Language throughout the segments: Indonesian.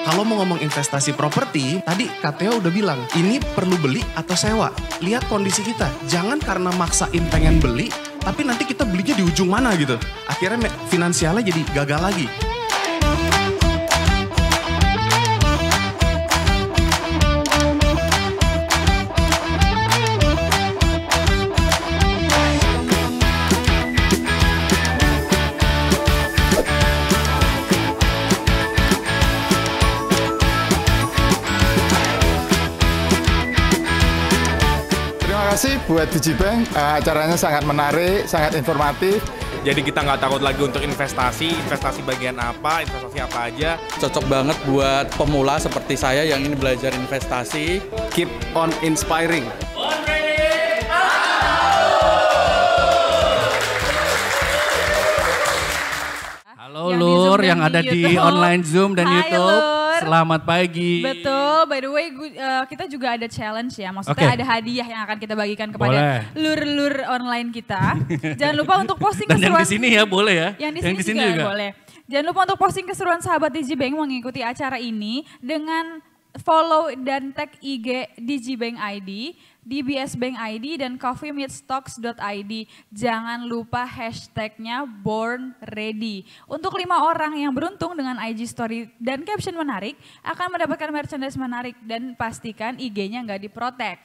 Kalau mau ngomong investasi properti, tadi Kak Theo udah bilang, ini perlu beli atau sewa. Lihat kondisi kita, jangan karena maksain pengen beli, tapi nanti kita belinya di ujung mana gitu. Akhirnya finansialnya jadi gagal lagi. Terima kasih buat Digibank, acaranya sangat menarik, sangat informatif. Jadi kita nggak takut lagi untuk investasi bagian apa, investasi apa aja. Cocok banget buat pemula seperti saya yang ingin belajar investasi. Keep on inspiring. Halo Lur yang ada di online Zoom dan Hai, YouTube. Lur. Selamat pagi. Betul, by the way kita juga ada challenge ya, maksudnya Oke. ada hadiah yang akan kita bagikan kepada Boleh. lur-lur online kita. Jangan lupa untuk posting Dan yang keseruan. di sini ya boleh ya. Yang di sini juga boleh. Jangan lupa untuk posting keseruan sahabat Digibank mengikuti acara ini dengan follow dan tag IG Digibank ID, DBS Bank ID, dan coffeemeetstocks.id. Jangan lupa hashtagnya Born Ready. Untuk 5 orang yang beruntung dengan IG story dan caption menarik akan mendapatkan merchandise menarik dan pastikan IG-nya nggak diprotek.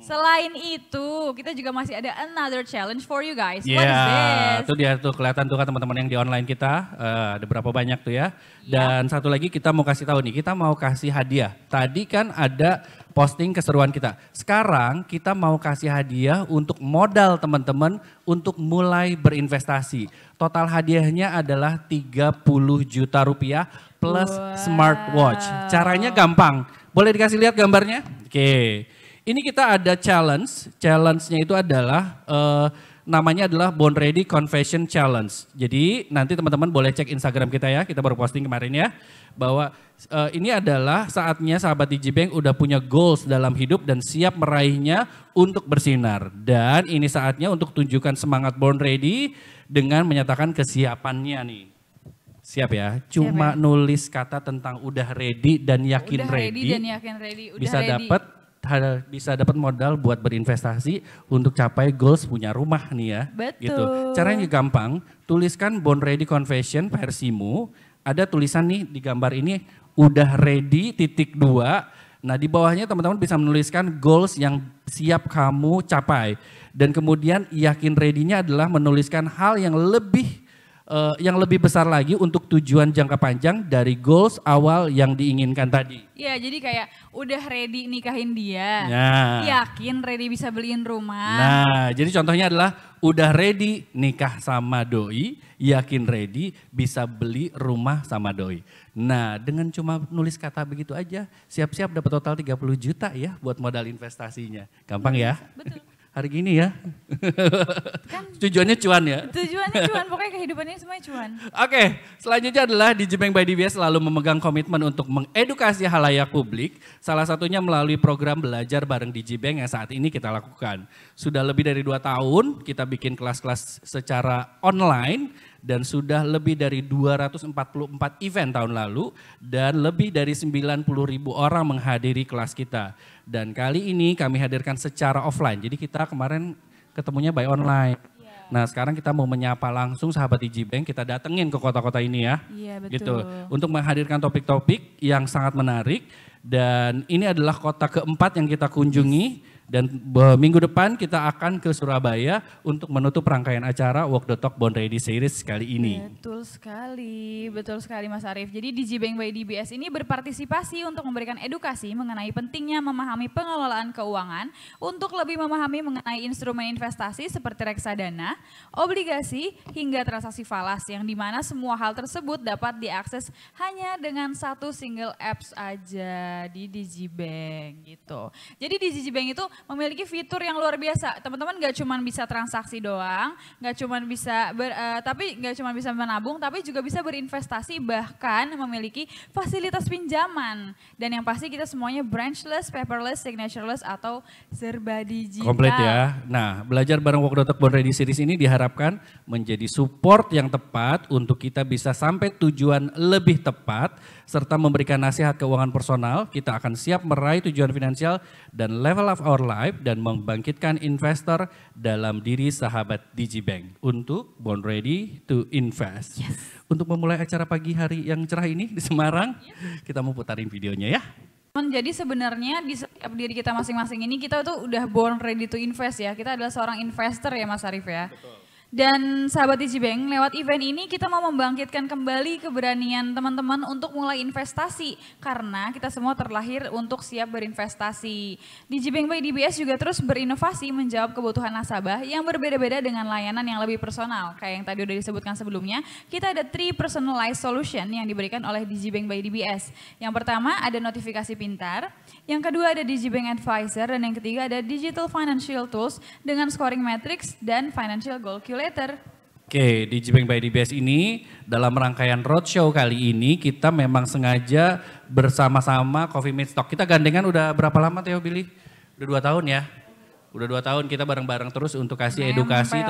Selain itu, kita juga masih ada another challenge for you guys. What is this? Itu dia tuh kelihatan tuh kan teman-teman yang di online kita, ada berapa banyak tuh ya. Dan satu lagi kita mau kasih tahu nih, kita mau kasih hadiah. Tadi kan ada posting keseruan kita. Sekarang kita mau kasih hadiah untuk modal teman-teman untuk mulai berinvestasi. Total hadiahnya adalah 30 juta rupiah plus smartwatch. Caranya gampang. Boleh dikasih lihat gambarnya? Oke. Ini kita ada challenge. Challenge-nya itu adalah namanya adalah Born Ready Confession Challenge. Jadi nanti teman-teman boleh cek Instagram kita ya. Kita baru posting kemarin ya. Bahwa ini adalah saatnya sahabat Digibank udah punya goals dalam hidup dan siap meraihnya untuk bersinar. Dan ini saatnya untuk tunjukkan semangat Born Ready dengan menyatakan kesiapannya nih. Siap ya, cuma nulis kata tentang udah ready dan yakin Udah ready dan yakin ready. Udah bisa dapat modal buat berinvestasi untuk capai goals punya rumah nih ya. Betul. Gitu. Caranya gampang, tuliskan Born Ready Confession versimu. Ada tulisan nih di gambar ini udah ready titik 2. Nah di bawahnya teman-teman bisa menuliskan goals yang siap kamu capai. Dan kemudian yakin ready-nya adalah menuliskan hal yang lebih besar lagi untuk tujuan jangka panjang dari goals awal yang diinginkan tadi. Iya, jadi kayak udah ready nikahin dia, Nah. yakin ready bisa beliin rumah. Nah, jadi contohnya adalah udah ready nikah sama doi, yakin ready bisa beli rumah sama doi. Nah, dengan cuma nulis kata begitu aja, siap-siap dapat total 30 juta ya buat modal investasinya. Gampang ya? Betul. Hari gini ya. Kan Tujuannya cuan ya. tujuannya cuan, pokoknya kehidupannya semuanya cuan. Oke, selanjutnya adalah Digibank by DBS selalu memegang komitmen untuk mengedukasi halayak publik. Salah satunya melalui program belajar bareng Digibank yang saat ini kita lakukan. Sudah lebih dari 2 tahun kita bikin kelas-kelas secara online dan sudah lebih dari 244 event tahun lalu dan lebih dari 90.000 orang menghadiri kelas kita. Dan kali ini kami hadirkan secara offline, jadi kita kemarin ketemunya by online. Nah sekarang kita mau menyapa langsung sahabat Digibank, kita datengin ke kota-kota ini ya. Iya betul. Gitu, untuk menghadirkan topik-topik yang sangat menarik. Dan ini adalah kota keempat yang kita kunjungi. Dan minggu depan kita akan ke Surabaya untuk menutup rangkaian acara Walk the Talk Born Ready Series kali ini. Betul sekali Mas Arief. Jadi Digibank by DBS ini berpartisipasi untuk memberikan edukasi mengenai pentingnya memahami pengelolaan keuangan untuk lebih memahami mengenai instrumen investasi seperti reksadana, obligasi, hingga transaksi falas yang dimana semua hal tersebut dapat diakses hanya dengan satu single apps aja di Digibank gitu. Jadi di Digibank itu memiliki fitur yang luar biasa. Teman-teman nggak cuma bisa transaksi doang, nggak cuma bisa menabung, tapi juga bisa berinvestasi, bahkan memiliki fasilitas pinjaman. Dan yang pasti kita semuanya branchless, paperless, signatureless atau serba digital. Komplit ya. Nah, belajar bareng Walk.talk Born Ready Series ini diharapkan menjadi support yang tepat untuk kita bisa sampai tujuan lebih tepat serta memberikan nasihat keuangan personal. Kita akan siap meraih tujuan finansial dan level of our life dan membangkitkan investor dalam diri sahabat Digibank untuk Born Ready to Invest. Yes. Untuk memulai acara pagi hari yang cerah ini di Semarang, kita mau putarin videonya ya. Jadi sebenarnya di setiap diri kita masing-masing ini kita tuh udah born ready to invest ya. Kita adalah seorang investor ya Mas Arif ya. Betul. Dan sahabat Digibank, lewat event ini kita mau membangkitkan kembali keberanian teman-teman untuk mulai investasi. Karena kita semua terlahir untuk siap berinvestasi. Digibank by DBS juga terus berinovasi menjawab kebutuhan nasabah yang berbeda-beda dengan layanan yang lebih personal. Kayak yang tadi udah disebutkan sebelumnya, kita ada 3 personalized solution yang diberikan oleh Digibank by DBS. Yang pertama ada notifikasi pintar, yang kedua ada Digibank Advisor, dan yang ketiga ada Digital Financial Tools dengan scoring matrix dan financial goal calculator. Oke, di Digibank by DBS ini dalam rangkaian roadshow kali ini kita memang sengaja bersama-sama Coffee Meets Talk. Kita gandengan udah berapa lama Theo Billy? Udah 2 tahun ya? Udah 2 tahun kita bareng-bareng terus untuk kasih edukasi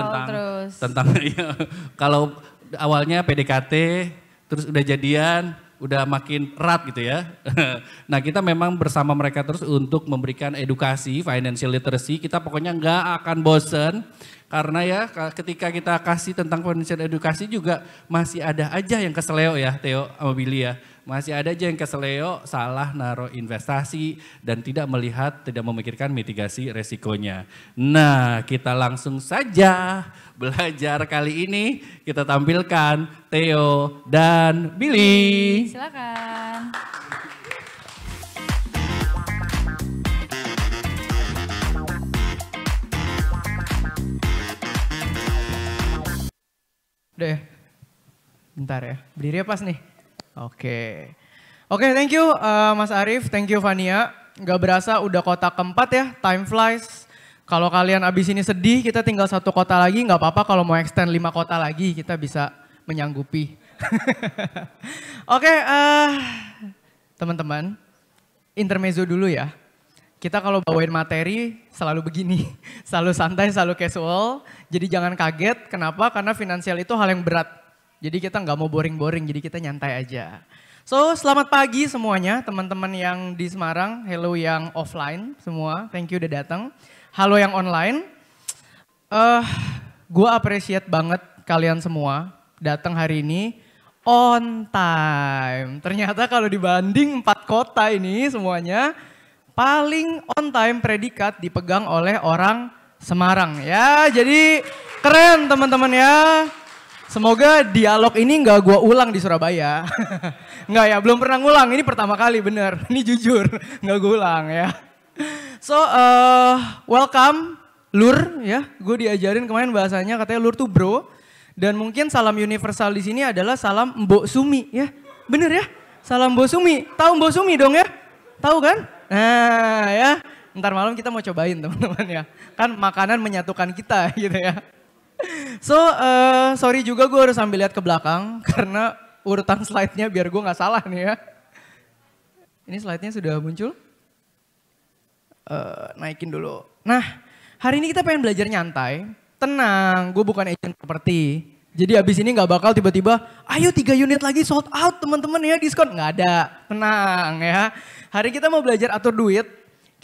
tentang ya, kalau awalnya PDKT terus udah jadian, udah makin erat gitu ya. Nah kita memang bersama mereka terus untuk memberikan edukasi, financial literacy. Kita pokoknya nggak akan bosen. Karena ya ketika kita kasih tentang financial edukasi juga masih ada aja yang keseleo ya Theo sama Billy ya. Masih ada aja yang keseleo salah naruh investasi dan tidak memikirkan mitigasi resikonya. Nah kita langsung saja belajar kali ini kita tampilkan Theo dan Billy. Silakan. Udah ya? Bentar ya, berdiri pas nih? Oke, thank you Mas Arif, thank you Fania. Gak berasa udah kota keempat ya, time flies. Kalau kalian abis ini sedih, kita tinggal 1 kota lagi, gak apa-apa kalau mau extend 5 kota lagi, kita bisa menyanggupi. Oke, teman-teman, intermezzo dulu ya. Kita kalau bawain materi selalu begini, selalu santai, selalu casual. Jadi jangan kaget, kenapa? Karena finansial itu hal yang berat. Jadi kita nggak mau boring-boring, jadi kita nyantai aja. So selamat pagi semuanya, teman-teman yang di Semarang, hello yang offline semua, thank you udah datang. Halo yang online, gue appreciate banget kalian semua datang hari ini on time. Ternyata kalau dibanding 4 kota ini semuanya, paling on time predikat dipegang oleh orang Semarang ya. Jadi keren teman-teman ya. Semoga dialog ini nggak gua ulang di Surabaya. Nggak ya, belum pernah ngulang. Ini pertama kali bener. Ini jujur, nggak gua ulang ya. So welcome Lur ya. Gue diajarin kemarin bahasanya katanya Lur tuh bro. Dan mungkin salam universal di sini adalah salam Mbok Sumi ya. Bener ya? Salam Mbok Sumi. Tahu Mbok Sumi dong ya? Tahu kan? Nah ya, ntar malam kita mau cobain teman-teman ya. Kan makanan menyatukan kita gitu ya. So, sorry juga gue harus sambil lihat ke belakang karena urutan slide-nya biar gue gak salah nih ya. Ini slide-nya sudah muncul. Naikin dulu. Nah, hari ini kita pengen belajar nyantai. Tenang, gue bukan agent properti. Jadi abis ini gak bakal tiba-tiba, ayo 3 unit lagi sold out teman-teman ya diskon. Gak ada, tenang ya. Hari kita mau belajar atur duit,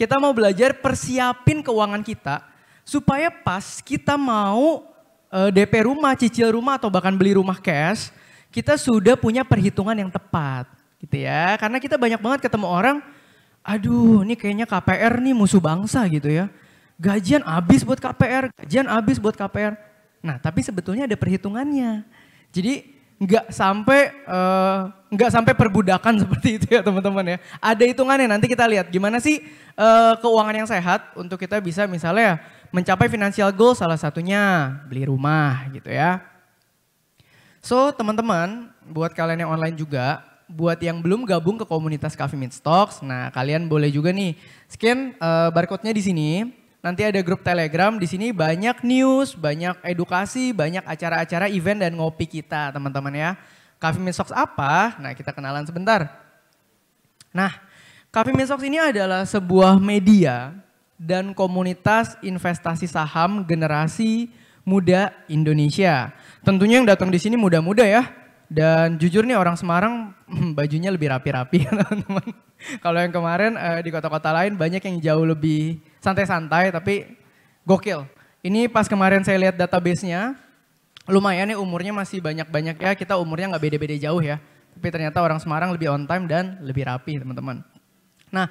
kita mau belajar persiapin keuangan kita. Supaya pas kita mau DP rumah, cicil rumah atau bahkan beli rumah cash, kita sudah punya perhitungan yang tepat gitu ya. Karena kita banyak banget ketemu orang, aduh ini kayaknya KPR nih musuh bangsa gitu ya. Gajian habis buat KPR, gajian habis buat KPR. Nah, tapi sebetulnya ada perhitungannya. Jadi nggak sampai perbudakan seperti itu ya teman-teman ya. Ada hitungannya, nanti kita lihat gimana sih keuangan yang sehat untuk kita bisa misalnya mencapai financial goal, salah satunya beli rumah gitu ya. So teman-teman, buat kalian yang online juga, buat yang belum gabung ke komunitas Coffee Meets Talks, nah kalian boleh juga nih scan barcode-nya di sini. Nanti ada grup Telegram, di sini banyak news, banyak edukasi, banyak acara-acara event dan ngopi kita teman-teman ya. Coffee Meets Talks apa? Nah kita kenalan sebentar. Nah Coffee Meets Talks ini adalah sebuah media dan komunitas investasi saham generasi muda Indonesia. Tentunya yang datang di sini muda-muda ya. Dan jujur nih orang Semarang bajunya lebih rapi-rapi teman-teman. Kalau yang kemarin di kota-kota lain banyak yang jauh lebih santai-santai tapi gokil. Ini pas kemarin saya lihat database-nya lumayan nih umurnya masih banyak-banyak ya. Kita umurnya nggak beda-beda jauh ya. Tapi ternyata orang Semarang lebih on time dan lebih rapi teman-teman. Nah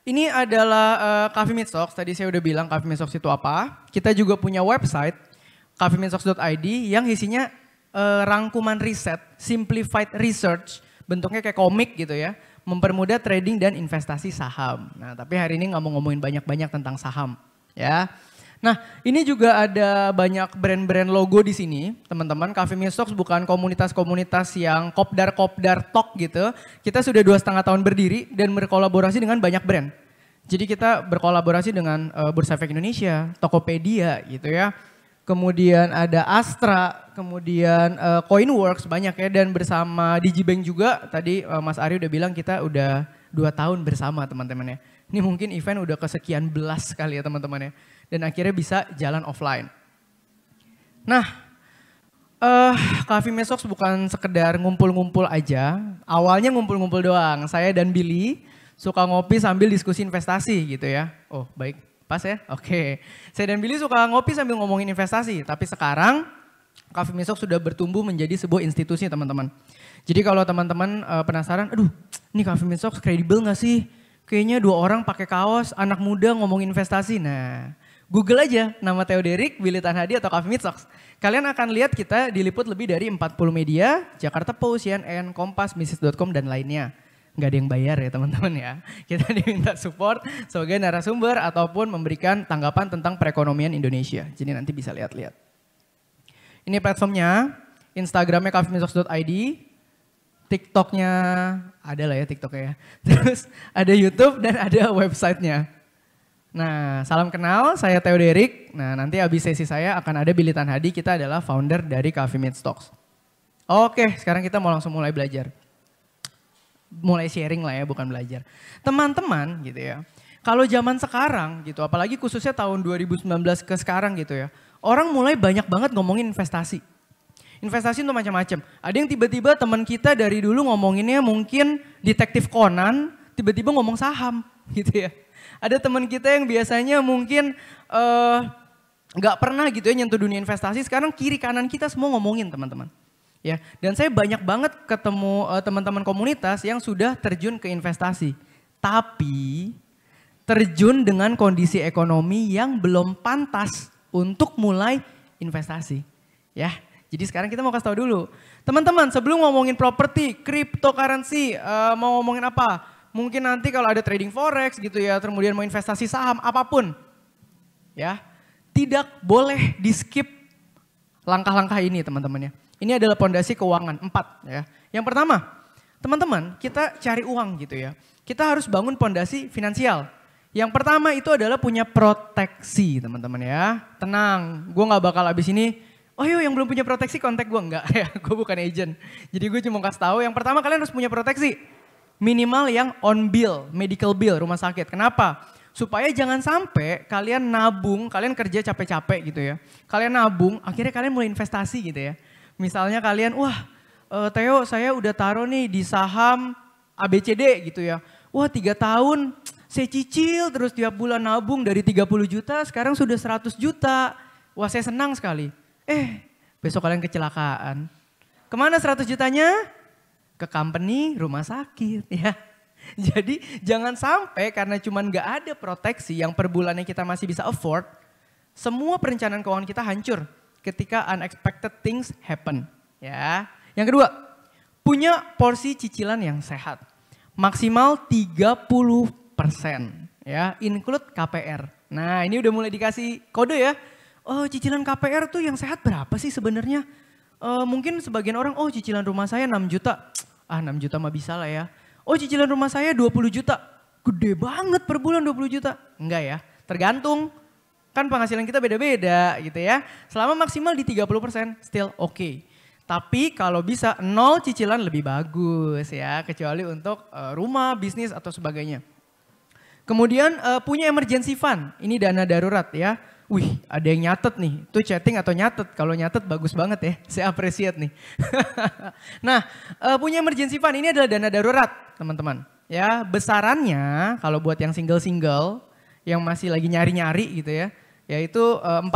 ini adalah Coffee Meets Talks. Tadi saya udah bilang Coffee Meets Talks itu apa. Kita juga punya website coffeemeetstalks.id yang isinya rangkuman riset, simplified research, bentuknya kayak komik gitu ya, mempermudah trading dan investasi saham. Nah tapi hari ini nggak mau ngomongin banyak-banyak tentang saham ya. Nah ini juga ada banyak brand-brand logo di sini teman-teman. Coffee Meets Talks bukan komunitas-komunitas yang kopdar-kopdar talk gitu. Kita sudah 2,5 tahun berdiri dan berkolaborasi dengan banyak brand. Jadi kita berkolaborasi dengan Bursa Efek Indonesia, Tokopedia gitu ya. Kemudian ada Astra, kemudian Coinworks banyak ya, dan bersama Digibank juga tadi Mas Ari udah bilang kita udah 2 tahun bersama teman-teman ya. Ini mungkin event udah kesekian belas kali ya teman-teman ya. Dan akhirnya bisa jalan offline. Nah, Coffee Meets Talks bukan sekedar ngumpul-ngumpul aja. Awalnya ngumpul-ngumpul doang, saya dan Billy suka ngopi sambil diskusi investasi gitu ya. Oh baik. Pas ya? Oke. Saya dan Billy suka ngopi sambil ngomongin investasi. Tapi sekarang Coffee Meets Talks sudah bertumbuh menjadi sebuah institusi teman-teman. Jadi kalau teman-teman penasaran, aduh ini Coffee Meets Talks kredibel gak sih? Kayaknya 2 orang pakai kaos, anak muda ngomongin investasi. Nah Google aja nama Theo Derrick, Billy Tanhadi atau Coffee Meets Talks. Kalian akan lihat kita diliput lebih dari 40 media, Jakarta Post, CNN, Kompas, Bisnis.com dan lainnya. Nggak ada yang bayar ya teman-teman ya. Kita diminta support sebagai narasumber ataupun memberikan tanggapan tentang perekonomian Indonesia. Jadi nanti bisa lihat-lihat. Ini platformnya, Instagramnya coffeemeetstalks.id, TikToknya ada lah ya TikToknya ya. Terus ada YouTube dan ada websitenya. Nah salam kenal, saya Theo Derrick. Nah nanti habis sesi saya akan ada Billy Tanhadi, kita adalah founder dari Coffee Meets Talks. Oke sekarang kita mau langsung mulai belajar. Mulai sharing lah ya, bukan belajar. Teman-teman gitu ya, kalau zaman sekarang gitu, apalagi khususnya tahun 2019 ke sekarang gitu ya, orang mulai banyak banget ngomongin investasi. Investasi untuk macam-macam. Ada yang tiba-tiba teman kita dari dulu ngomonginnya mungkin detektif Conan, tiba-tiba ngomong saham gitu ya. Ada teman kita yang biasanya mungkin nggak pernah gitu ya nyentuh dunia investasi, sekarang kiri kanan kita semua ngomongin teman-teman. Ya, dan saya banyak banget ketemu teman-teman komunitas yang sudah terjun ke investasi. Tapi terjun dengan kondisi ekonomi yang belum pantas untuk mulai investasi. Ya, jadi sekarang kita mau kasih tahu dulu. Teman-teman sebelum ngomongin properti, cryptocurrency, mau ngomongin apa? Mungkin nanti kalau ada trading forex gitu ya, kemudian mau investasi saham, apapun. Ya, tidak boleh di skip langkah-langkah ini teman-teman ya. Ini adalah pondasi keuangan 4 ya. Yang pertama, teman-teman kita cari uang gitu ya. Kita harus bangun pondasi finansial. Yang pertama itu adalah punya proteksi teman-teman ya. Tenang, gue gak bakal abis ini, oh yuk yang belum punya proteksi kontak gue. Enggak ya, gue bukan agent. Jadi gue cuma kasih tahu yang pertama kalian harus punya proteksi. Minimal yang on bill, medical bill, rumah sakit. Kenapa? Supaya jangan sampai kalian nabung, kalian kerja capek-capek gitu ya. Kalian nabung, akhirnya kalian mulai investasi gitu ya. Misalnya kalian, wah Theo saya udah taruh nih di saham ABCD gitu ya. Wah 3 tahun saya cicil terus tiap bulan nabung dari 30 juta sekarang sudah 100 juta. Wah saya senang sekali. Besok kalian kecelakaan. Kemana 100 jutanya? Ke company rumah sakit ya. Jadi jangan sampai karena cuman gak ada proteksi yang per bulannya kita masih bisa afford. Semua perencanaan keuangan kita hancur ketika unexpected things happen. Ya. Yang kedua, punya porsi cicilan yang sehat. Maksimal 30% ya, include KPR. Nah ini udah mulai dikasih kode ya. Oh cicilan KPR tuh yang sehat berapa sih sebenarnya? Mungkin sebagian orang, oh cicilan rumah saya 6 juta. Ah 6 juta mah bisa lah ya. Oh cicilan rumah saya 20 juta. Gede banget per bulan 20 juta. Enggak ya, tergantung. Kan penghasilan kita beda-beda gitu ya. Selama maksimal di 30% still oke. Tapi kalau bisa 0 cicilan lebih bagus ya. Kecuali untuk rumah, bisnis atau sebagainya. Kemudian punya emergency fund. Ini dana darurat ya. Wih ada yang nyatet nih. Itu chatting atau nyatet. Kalau nyatet bagus banget ya. Saya appreciate nih. Nah punya emergency fund ini adalah dana darurat teman-teman. Ya besarannya kalau buat yang single-single. Yang masih lagi nyari-nyari gitu ya. Yaitu 4-6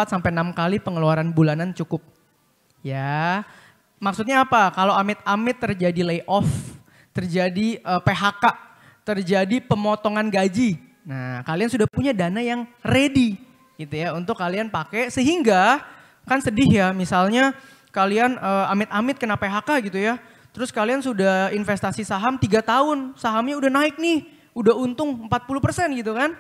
kali pengeluaran bulanan cukup. Ya maksudnya apa? Kalau amit-amit terjadi layoff. Terjadi PHK. Terjadi pemotongan gaji. Nah kalian sudah punya dana yang ready. Gitu ya, untuk kalian pakai sehingga kan sedih ya misalnya kalian amit-amit kena PHK gitu ya. Terus kalian sudah investasi saham 3 tahun, sahamnya udah naik nih, udah untung 40% gitu kan.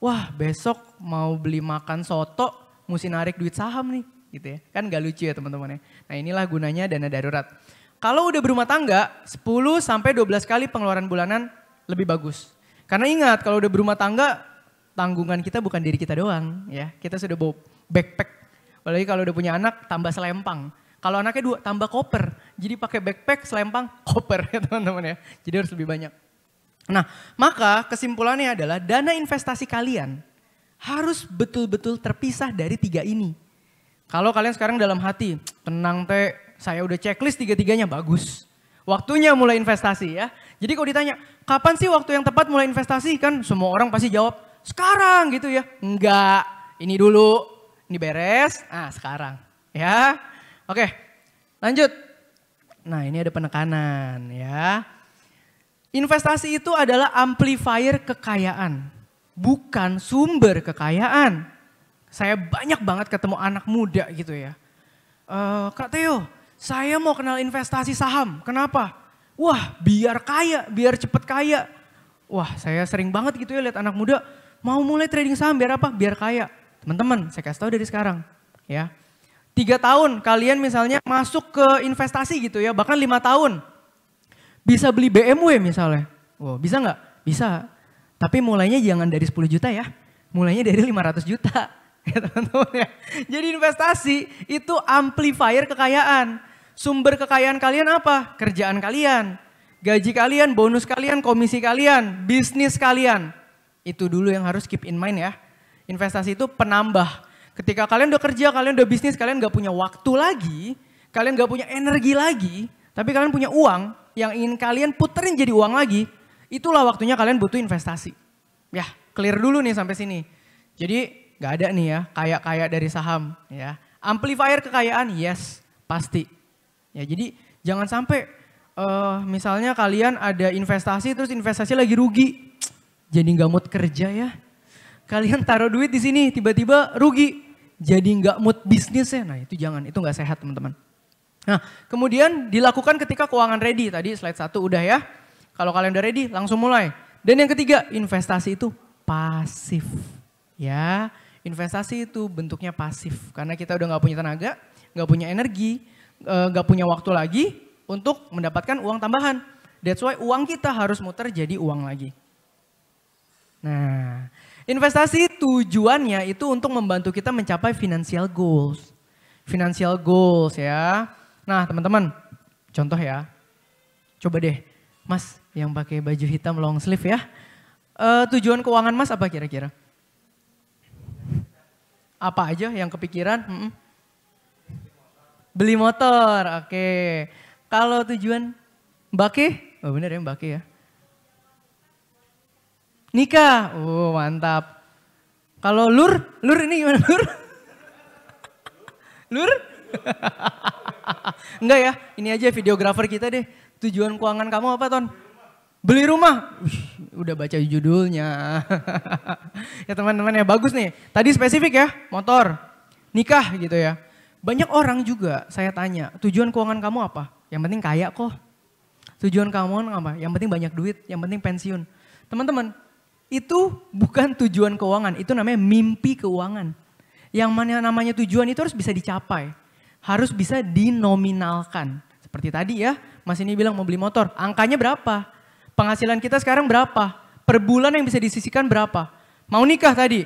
Wah besok mau beli makan soto, mesti narik duit saham nih gitu ya. Kan gak lucu ya teman-teman ya. Nah inilah gunanya dana darurat. Kalau udah berumah tangga 10-12 kali pengeluaran bulanan lebih bagus. Karena ingat kalau udah berumah tangga tanggungan kita bukan diri kita doang ya. Kita sudah bawa backpack. Apalagi kalau udah punya anak tambah selempang. Kalau anaknya 2 tambah koper. Jadi pakai backpack, selempang, koper ya teman-teman ya. Jadi harus lebih banyak. Nah maka kesimpulannya adalah dana investasi kalian harus betul-betul terpisah dari 3 ini. Kalau kalian sekarang dalam hati, tenang teh saya udah checklist 3-3-nya bagus. Waktunya mulai investasi ya. Jadi kalau ditanya kapan sih waktu yang tepat mulai investasi kan semua orang pasti jawab sekarang gitu ya. Enggak, ini dulu, ini beres, sekarang ya. Oke, lanjut. Nah ini ada penekanan ya. Investasi itu adalah amplifier kekayaan, bukan sumber kekayaan. Saya banyak banget ketemu anak muda gitu ya. Kak Theo, saya mau kenal investasi saham, kenapa? Wah biar kaya, biar cepet kaya. Wah saya sering banget gitu ya lihat anak muda. Mau mulai trading saham biar apa? Biar kaya. Teman-teman saya kasih tahu dari sekarang ya. 3 tahun kalian misalnya masuk ke investasi gitu ya. Bahkan 5 tahun. Bisa beli BMW misalnya. Wow, bisa nggak? Bisa. Tapi mulainya jangan dari 10 juta ya. Mulainya dari 500 juta. Ya teman-teman ya. Jadi investasi itu amplifier kekayaan. Sumber kekayaan kalian apa? Kerjaan kalian. Gaji kalian, bonus kalian, komisi kalian, bisnis kalian. Itu dulu yang harus keep in mind ya. Investasi itu penambah. Ketika kalian udah kerja, kalian udah bisnis, kalian gak punya waktu lagi. Kalian gak punya energi lagi. Tapi kalian punya uang yang ingin kalian puterin jadi uang lagi. Itulah waktunya kalian butuh investasi. Ya clear dulu nih sampai sini. Jadi gak ada nih ya kaya-kaya dari saham. Ya. Amplifier kekayaan yes pasti. Ya jadi jangan sampai misalnya kalian ada investasi terus investasi lagi rugi. Jadi nggak mood kerja ya. Kalian taruh duit di sini tiba-tiba rugi. Jadi nggak mood bisnisnya. Nah itu jangan, itu nggak sehat teman-teman. Nah kemudian dilakukan ketika keuangan ready. Tadi slide 1 udah ya. Kalau kalian udah ready langsung mulai. Dan yang ketiga investasi itu pasif. Ya investasi itu bentuknya pasif. Karena kita udah nggak punya tenaga, nggak punya energi, nggak punya waktu lagi untuk mendapatkan uang tambahan. That's why uang kita harus muter jadi uang lagi. Nah, investasi tujuannya itu untuk membantu kita mencapai financial goals. Financial goals ya. Nah teman-teman, contoh ya. Coba deh, Mas yang pakai baju hitam long sleeve ya. Tujuan keuangan Mas apa kira-kira? Apa aja yang kepikiran? Beli motor, oke. Kalau tujuan Mbak Ke? Oh bener ya Mbak Ke ya. Nikah, oh mantap. Kalau lur ini gimana lur? Lur? Enggak ya, ini aja videografer kita deh. Tujuan keuangan kamu apa Ton? Beli rumah. Udah baca judulnya. Ya teman-teman ya bagus nih. Tadi spesifik ya, motor, nikah gitu ya. Banyak orang juga saya tanya, tujuan keuangan kamu apa? Yang penting kaya kok. Tujuan kamu apa? Yang penting banyak duit, yang penting pensiun. Teman-teman, itu bukan tujuan keuangan, itu namanya mimpi keuangan. Yang mana namanya tujuan itu harus bisa dicapai, harus bisa dinominalkan. Seperti tadi ya, Mas ini bilang mau beli motor, angkanya berapa? Penghasilan kita sekarang berapa? Per bulan yang bisa disisihkan berapa? Mau nikah tadi,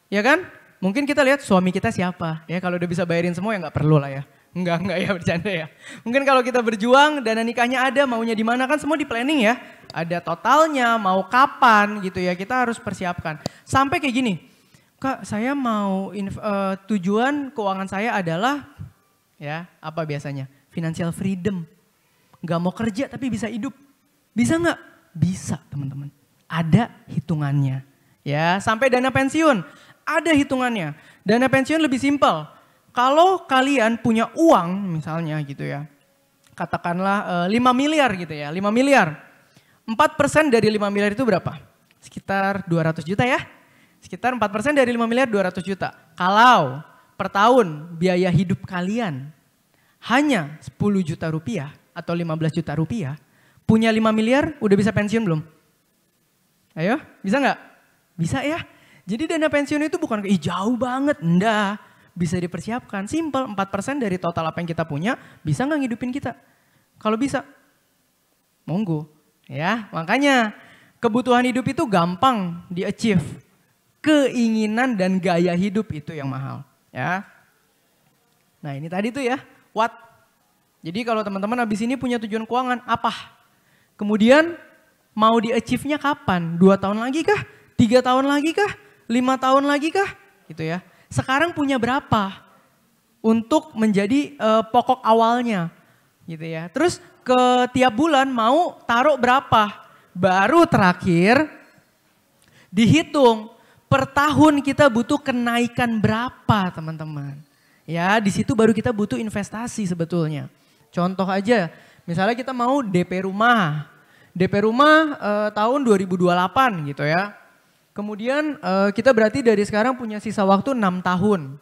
ya kan? Mungkin kita lihat suami kita siapa, ya kalau udah bisa bayarin semua ya nggak perlu lah ya. Enggak ya bercanda ya. Mungkin kalau kita berjuang, dana nikahnya ada, maunya di mana kan semua di planning ya. Ada totalnya, mau kapan gitu ya, kita harus persiapkan. Sampai kayak gini, Kak saya mau, tujuan keuangan saya adalah, ya apa biasanya? Financial freedom. Gak mau kerja tapi bisa hidup. Bisa nggak? Bisa teman-teman. Ada hitungannya. Ya, sampai dana pensiun, ada hitungannya. Dana pensiun lebih simpel. Kalau kalian punya uang misalnya gitu ya, katakanlah 5 miliar gitu ya, 5 miliar. 4% dari 5 miliar itu berapa? Sekitar 200 juta ya. Sekitar 4% dari 5 miliar 200 juta. Kalau per tahun biaya hidup kalian hanya 10 juta rupiah atau 15 juta rupiah, punya 5 miliar udah bisa pensiun belum? Ayo, bisa nggak? Bisa ya. Jadi dana pensiun itu bukan jauh banget, enggak. Bisa dipersiapkan, simple 4% dari total apa yang kita punya bisa nggak ngidupin kita? Kalau bisa, monggo. Ya, makanya kebutuhan hidup itu gampang di-achieve. Keinginan dan gaya hidup itu yang mahal. Ya. Nah ini tadi tuh ya, what? Jadi kalau teman-teman habis ini punya tujuan keuangan, apa? Kemudian mau di-achieve-nya kapan? 2 tahun lagi kah? 3 tahun lagi kah? 5 tahun lagi kah? Gitu ya. Sekarang punya berapa untuk menjadi pokok awalnya gitu ya. Terus ke tiap bulan mau taruh berapa? Baru terakhir dihitung per tahun kita butuh kenaikan berapa teman-teman. Ya di situ baru kita butuh investasi sebetulnya. Contoh aja misalnya kita mau DP rumah. DP rumah tahun 2028 gitu ya. Kemudian kita berarti dari sekarang punya sisa waktu 6 tahun.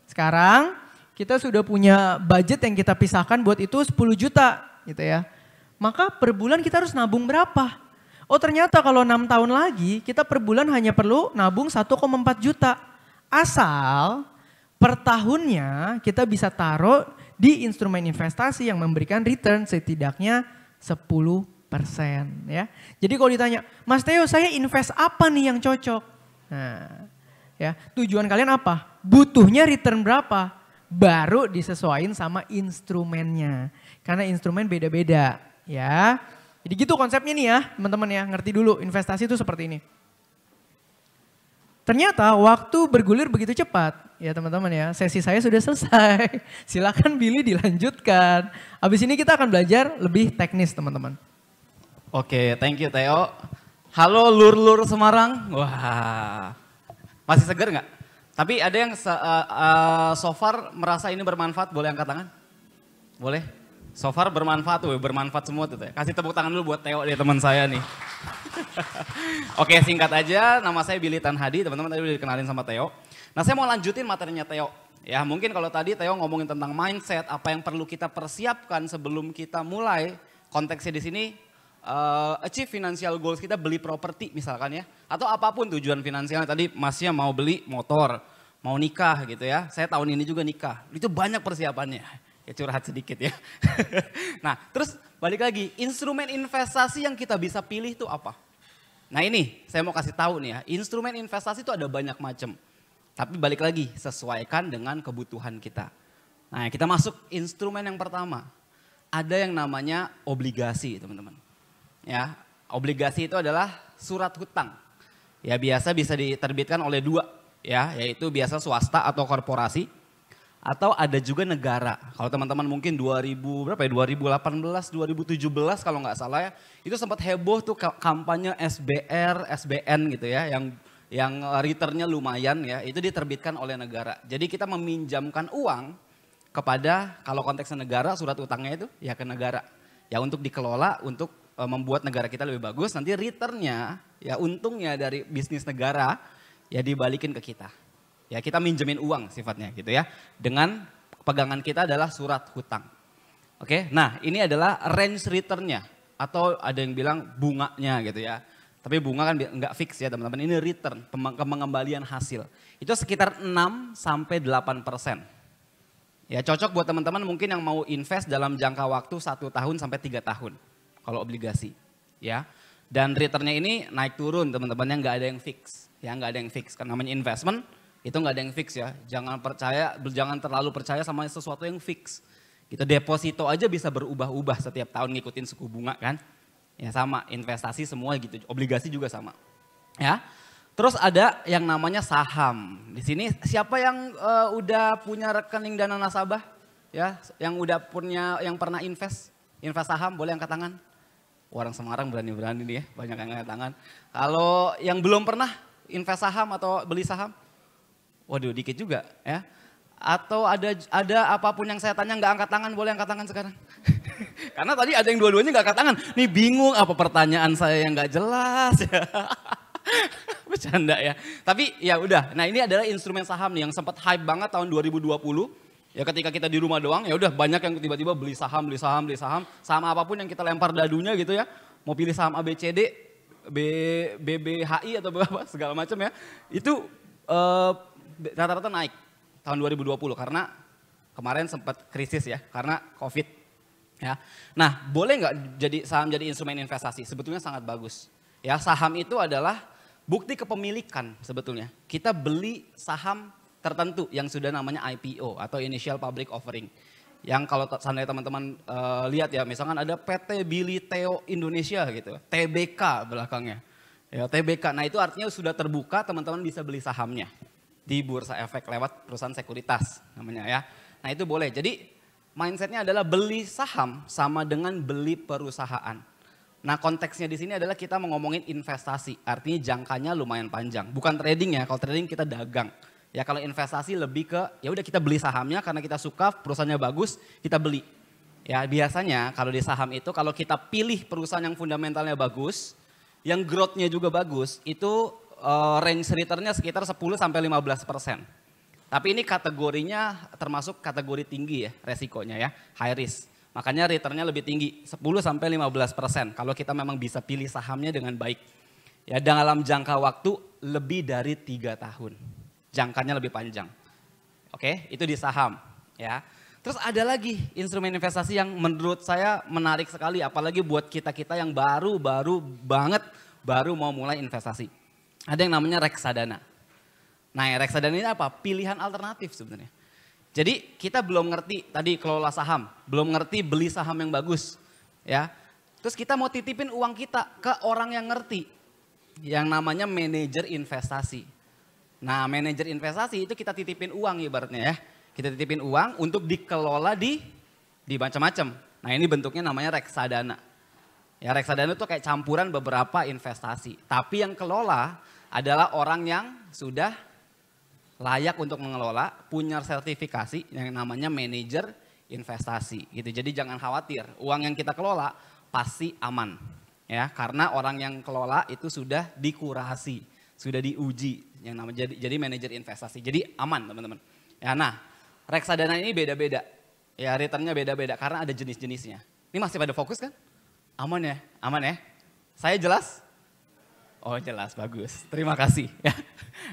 Sekarang kita sudah punya budget yang kita pisahkan buat itu 10 juta gitu ya. Maka per bulan kita harus nabung berapa? Oh ternyata kalau 6 tahun lagi kita per bulan hanya perlu nabung 1,4 juta. Asal per tahunnya kita bisa taruh di instrumen investasi yang memberikan return setidaknya 10%. Ya. Jadi kalau ditanya, Mas Theo saya invest apa nih yang cocok? Nah, ya tujuan kalian apa? Butuhnya return berapa? Baru disesuaikan sama instrumennya. Karena instrumen beda-beda ya. Jadi gitu konsepnya nih ya teman-teman ya, ngerti dulu investasi itu seperti ini. Ternyata waktu bergulir begitu cepat ya teman-teman ya, sesi saya sudah selesai. Silakan Billy dilanjutkan. Habis ini kita akan belajar lebih teknis teman-teman. Oke, thank you Theo. Halo lur-lur Semarang. Wah, masih seger nggak? Tapi ada yang so far merasa ini bermanfaat, boleh angkat tangan? Boleh? So far bermanfaat tuh, bermanfaat semua tuh. Kasih tepuk tangan dulu buat Theo, dia teman saya nih. Oke, singkat aja, nama saya Billy Tanhadi, teman-teman tadi udah dikenalin sama Theo. Nah saya mau lanjutin materinya Theo. Ya mungkin kalau tadi Theo ngomongin tentang mindset, apa yang perlu kita persiapkan sebelum kita mulai, konteksnya di sini, achieve financial goals kita, beli properti misalkan ya, atau apapun tujuan finansialnya. Tadi Masnya mau beli motor, mau nikah gitu ya, saya tahun ini juga nikah, itu banyak persiapannya, ya curhat sedikit ya. Nah terus balik lagi, instrumen investasi yang kita bisa pilih itu apa? Nah ini saya mau kasih tahu nih ya, instrumen investasi itu ada banyak macam, tapi balik lagi sesuaikan dengan kebutuhan kita. Nah kita masuk instrumen yang pertama, ada yang namanya obligasi teman-teman. Ya, obligasi itu adalah surat hutang. Ya, biasa bisa diterbitkan oleh 2, ya, yaitu biasa swasta atau korporasi, atau ada juga negara. Kalau teman-teman mungkin 2018, 2017 kalau nggak salah ya, itu sempat heboh tuh kampanye SBR, SBN gitu ya, yang returnnya lumayan ya, itu diterbitkan oleh negara. Jadi kita meminjamkan uang kepada, kalau konteksnya negara, surat utangnya itu ya ke negara. Ya untuk dikelola, untuk membuat negara kita lebih bagus, nanti returnnya, ya untungnya dari bisnis negara, ya dibalikin ke kita. Ya kita minjemin uang sifatnya gitu ya. Dengan pegangan kita adalah surat hutang. Oke, nah ini adalah range returnnya. Atau ada yang bilang bunganya gitu ya. Tapi bunga kan nggak fix ya teman-teman, ini return, pengembalian hasil. Itu sekitar 6-8%. Ya cocok buat teman-teman mungkin yang mau invest dalam jangka waktu 1 tahun sampai 3 tahun. Kalau obligasi. Ya. Dan returnnya ini naik turun teman-teman, yang nggak ada yang fix. Ya nggak ada yang fix. Karena namanya investment itu nggak ada yang fix ya. Jangan terlalu percaya sama sesuatu yang fix. Kita deposito aja bisa berubah-ubah setiap tahun ngikutin suku bunga kan. Ya sama, investasi semua gitu, obligasi juga sama. Ya. Terus ada yang namanya saham. Di sini siapa yang udah punya rekening dana nasabah? Ya, yang udah punya, yang pernah invest saham, boleh angkat tangan? Orang Semarang berani-berani nih ya, banyak yang angkat tangan. Kalau yang belum pernah invest saham atau beli saham? Waduh, dikit juga ya. Atau ada apapun yang saya tanya nggak angkat tangan, boleh angkat tangan sekarang? Karena tadi ada yang dua-duanya nggak angkat tangan. Nih bingung apa pertanyaan saya yang nggak jelas ya. Bercanda ya. Tapi ya udah. Nah ini adalah instrumen saham nih yang sempat hype banget tahun 2020. Ya ketika kita di rumah doang ya udah banyak yang tiba-tiba beli saham. Saham apapun yang kita lempar dadunya gitu ya. Mau pilih saham ABCD, BBHI atau apa segala macam ya. Itu rata-rata naik tahun 2020 karena kemarin sempat krisis ya karena COVID. Ya. Nah boleh nggak saham jadi instrumen investasi? Sebetulnya sangat bagus. Ya saham itu adalah bukti kepemilikan sebetulnya. Kita beli saham tertentu yang sudah namanya IPO atau Initial Public Offering. Yang kalau seandainya teman-teman lihat ya, misalkan ada PT Billy Theo Indonesia gitu, TBK belakangnya. Ya TBK, nah itu artinya sudah terbuka, teman-teman bisa beli sahamnya di Bursa Efek lewat perusahaan sekuritas namanya ya. Nah itu boleh, jadi mindsetnya adalah beli saham sama dengan beli perusahaan. Nah konteksnya di sini adalah kita mau ngomongin investasi, artinya jangkanya lumayan panjang. Bukan trading ya, kalau trading kita dagang. Ya kalau investasi lebih ke ya udah kita beli sahamnya karena kita suka, perusahaannya bagus, kita beli. Ya biasanya kalau di saham itu kalau kita pilih perusahaan yang fundamentalnya bagus, yang growth-nya juga bagus, itu range return-nya sekitar 10-15%. Tapi ini kategorinya termasuk kategori tinggi ya resikonya ya, high risk. Makanya returnnya lebih tinggi, 10-15% kalau kita memang bisa pilih sahamnya dengan baik. Ya dalam jangka waktu lebih dari 3 tahun, jangkanya lebih panjang. Oke, itu di saham ya. Terus ada lagi instrumen investasi yang menurut saya menarik sekali, apalagi buat kita-kita yang baru mau mulai investasi. Ada yang namanya reksadana. Nah reksadana ini apa? Pilihan alternatif sebenarnya. Jadi kita belum ngerti tadi kelola saham, belum ngerti beli saham yang bagus, ya. Terus kita mau titipin uang kita ke orang yang ngerti, yang namanya manajer investasi. Nah manajer investasi itu kita titipin uang ibaratnya ya, kita titipin uang untuk dikelola di macam-macam. Nah ini bentuknya namanya reksadana. Ya reksadana itu kayak campuran beberapa investasi, tapi yang kelola adalah orang yang sudah layak untuk mengelola, punya sertifikasi yang namanya manajer investasi gitu. Jadi jangan khawatir, uang yang kita kelola pasti aman. Ya, karena orang yang kelola itu sudah dikurasi, sudah diuji yang namanya jadi manajer investasi. Jadi aman, teman-teman. Ya, nah, reksadana ini beda-beda. Ya, returnnya beda-beda karena ada jenis-jenisnya. Ini masih pada fokus kan? Aman ya? Aman ya? Saya jelas? Oh jelas, bagus. Terima kasih.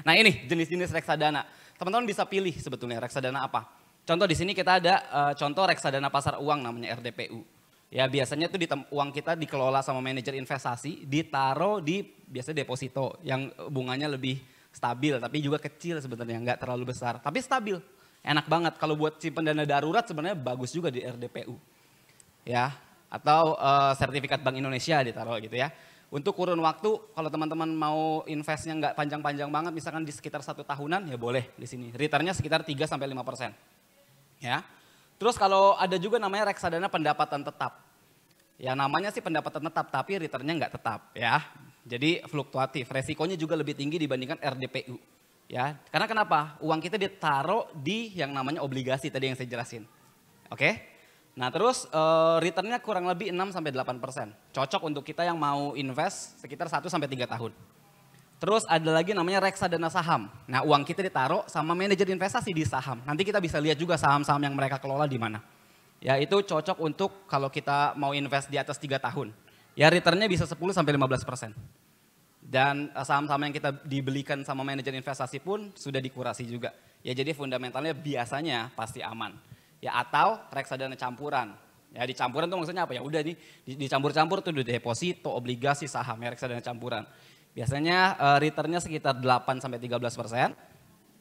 Nah ini jenis-jenis reksadana. Teman-teman bisa pilih sebetulnya reksadana apa. Contoh di sini kita ada contoh reksadana pasar uang namanya RDPU. Ya biasanya tuh uang kita dikelola sama manajer investasi, ditaruh di biasanya deposito yang bunganya lebih stabil, tapi juga kecil sebenarnya, nggak terlalu besar. Tapi stabil, enak banget. Kalau buat simpen dana darurat sebenarnya bagus juga di RDPU. Ya, atau sertifikat Bank Indonesia ditaruh gitu ya. Untuk kurun waktu, kalau teman-teman mau investnya nggak panjang-panjang banget, misalkan di sekitar 1 tahunan, ya boleh di sini. Returnnya sekitar 3-5%. Ya. Terus kalau ada juga namanya reksadana pendapatan tetap. Ya namanya sih pendapatan tetap, tapi returnnya nggak tetap ya. Jadi fluktuatif, resikonya juga lebih tinggi dibandingkan RDPU. Ya, karena kenapa? Uang kita ditaruh di yang namanya obligasi tadi yang saya jelasin. Oke? Nah terus returnnya kurang lebih 6-8%. Cocok untuk kita yang mau invest sekitar 1-3 tahun. Terus ada lagi namanya reksadana saham. Nah uang kita ditaruh sama manajer investasi di saham. Nanti kita bisa lihat juga saham-saham yang mereka kelola di mana. Ya itu cocok untuk kalau kita mau invest di atas 3 tahun. Ya returnnya bisa 10-15%. Dan saham-saham yang kita dibelikan sama manajer investasi pun sudah dikurasi juga. Ya jadi fundamentalnya biasanya pasti aman. Ya atau reksadana campuran. Ya di campuran tuh maksudnya apa ya? Udah nih dicampur-campur tuh deposito, obligasi, saham, ya reksadana campuran. Biasanya returnnya sekitar 8 sampai 13%.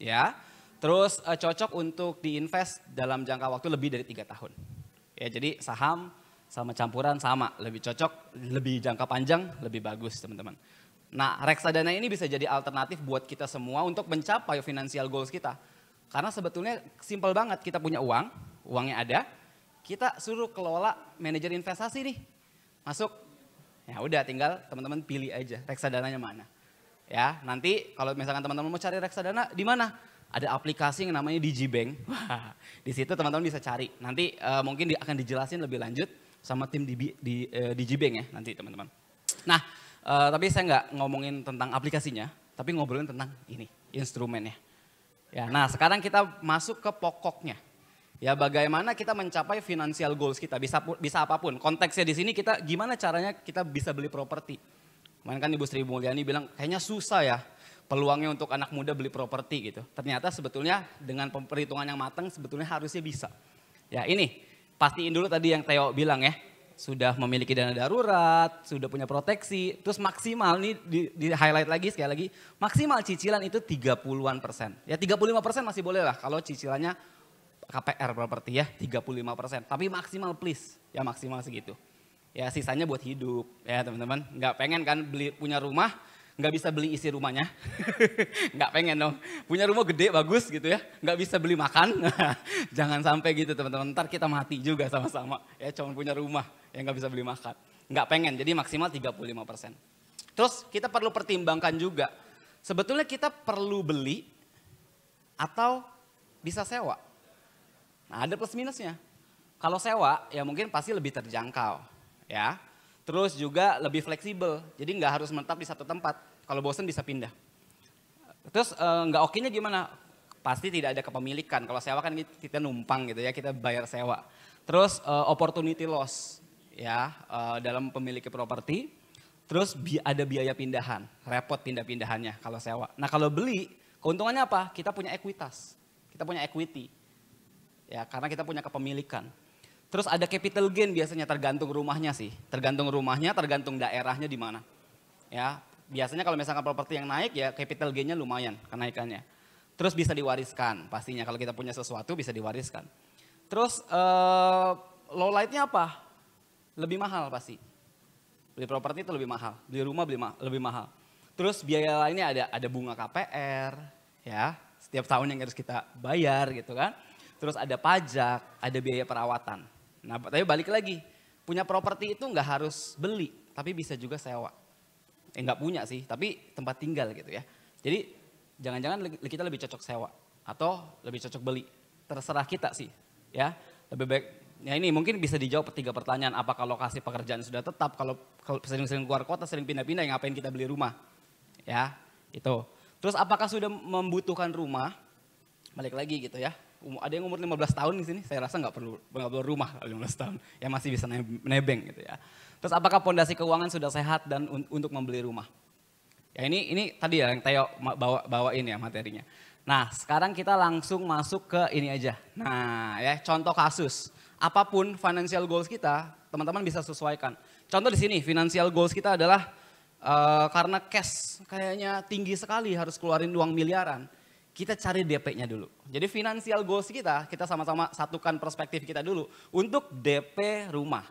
Ya. Terus cocok untuk diinvest dalam jangka waktu lebih dari 3 tahun. Ya jadi saham sama campuran sama, lebih cocok, lebih jangka panjang, lebih bagus teman-teman. Nah reksadana ini bisa jadi alternatif buat kita semua untuk mencapai financial goals kita. Karena sebetulnya simpel banget, kita punya uang, uangnya ada, kita suruh kelola manajer investasi nih, masuk. Ya udah tinggal teman-teman pilih aja reksadananya mana. Ya nanti kalau misalkan teman-teman mau cari reksadana di mana? Ada aplikasi yang namanya DigiBank. Wah, di situ teman-teman bisa cari. Nanti mungkin akan dijelasin lebih lanjut sama tim di DigiBank ya nanti teman-teman. Nah, tapi saya nggak ngomongin tentang aplikasinya, tapi ngobrolin tentang ini, instrumennya. Ya, nah sekarang kita masuk ke pokoknya. Ya bagaimana kita mencapai financial goals kita, bisa apapun. Konteksnya di sini kita gimana caranya kita bisa beli properti. Kemarin kan Ibu Sri Mulyani bilang kayaknya susah ya peluangnya untuk anak muda beli properti gitu. Ternyata sebetulnya dengan perhitungan yang matang sebetulnya harusnya bisa. Ya ini pastiin dulu tadi yang Theo bilang ya. Sudah memiliki dana darurat, sudah punya proteksi, terus maksimal nih di highlight lagi sekali lagi, maksimal cicilan itu 30-an%. Ya 35% masih boleh lah kalau cicilannya KPR properti ya 35%. Tapi maksimal please, ya maksimal segitu. Ya sisanya buat hidup ya teman-teman. Nggak pengen kan punya rumah, nggak bisa beli isi rumahnya. Nggak pengen dong. Punya rumah gede bagus gitu ya, nggak bisa beli makan. Jangan sampai gitu teman-teman, ntar kita mati juga sama-sama. Ya cuma punya rumah yang nggak bisa beli makan. Nggak pengen, jadi maksimal 35%. Terus kita perlu pertimbangkan juga, sebetulnya kita perlu beli atau bisa sewa. Nah ada plus minusnya. Kalau sewa ya mungkin pasti lebih terjangkau ya. Terus juga lebih fleksibel, jadi nggak harus menetap di satu tempat. Kalau bosen bisa pindah. Terus nggak oke-nya gimana? Pasti tidak ada kepemilikan. Kalau sewa kan kita numpang gitu ya, kita bayar sewa. Terus opportunity loss ya dalam pemiliki properti. Terus ada biaya pindahan, repot pindah-pindahannya kalau sewa. Nah kalau beli, keuntungannya apa? Kita punya ekuitas, kita punya equity. Ya karena kita punya kepemilikan. Terus ada capital gain biasanya tergantung rumahnya sih. Tergantung rumahnya, tergantung daerahnya di mana. Ya, biasanya kalau misalkan properti yang naik ya capital gain-nya lumayan kenaikannya. Terus bisa diwariskan pastinya kalau kita punya sesuatu bisa diwariskan. Terus low light-nya apa? Lebih mahal pasti. Beli properti itu lebih mahal, beli rumah lebih mahal. Terus biaya lainnya ada bunga KPR ya, setiap tahun yang harus kita bayar gitu kan. Terus ada pajak, ada biaya perawatan. Nah, tapi balik lagi, punya properti itu nggak harus beli, tapi bisa juga sewa. Nggak punya sih, tapi tempat tinggal gitu ya. Jadi jangan-jangan kita lebih cocok sewa atau lebih cocok beli. Terserah kita sih, ya. Lebih baik. Ya ini mungkin bisa dijawab 3 pertanyaan. Apakah lokasi pekerjaan sudah tetap? Kalau sering-sering keluar kota, sering pindah-pindah, ngapain kita beli rumah? Ya, itu. Terus apakah sudah membutuhkan rumah? Balik lagi gitu ya. Ada yang umur 15 tahun di sini, saya rasa nggak perlu rumah 15 tahun, ya masih bisa nebeng gitu ya. Terus apakah pondasi keuangan sudah sehat dan untuk membeli rumah? Ya ini tadi ya yang Theo bawain ya materinya. Nah sekarang kita langsung masuk ke ini aja. Nah ya contoh kasus, apapun financial goals kita, teman-teman bisa sesuaikan. Contoh di sini financial goals kita adalah karena cash kayaknya tinggi sekali harus keluarin uang miliaran. Kita cari DP-nya dulu. Jadi financial goals kita sama-sama satukan perspektif kita dulu untuk DP rumah.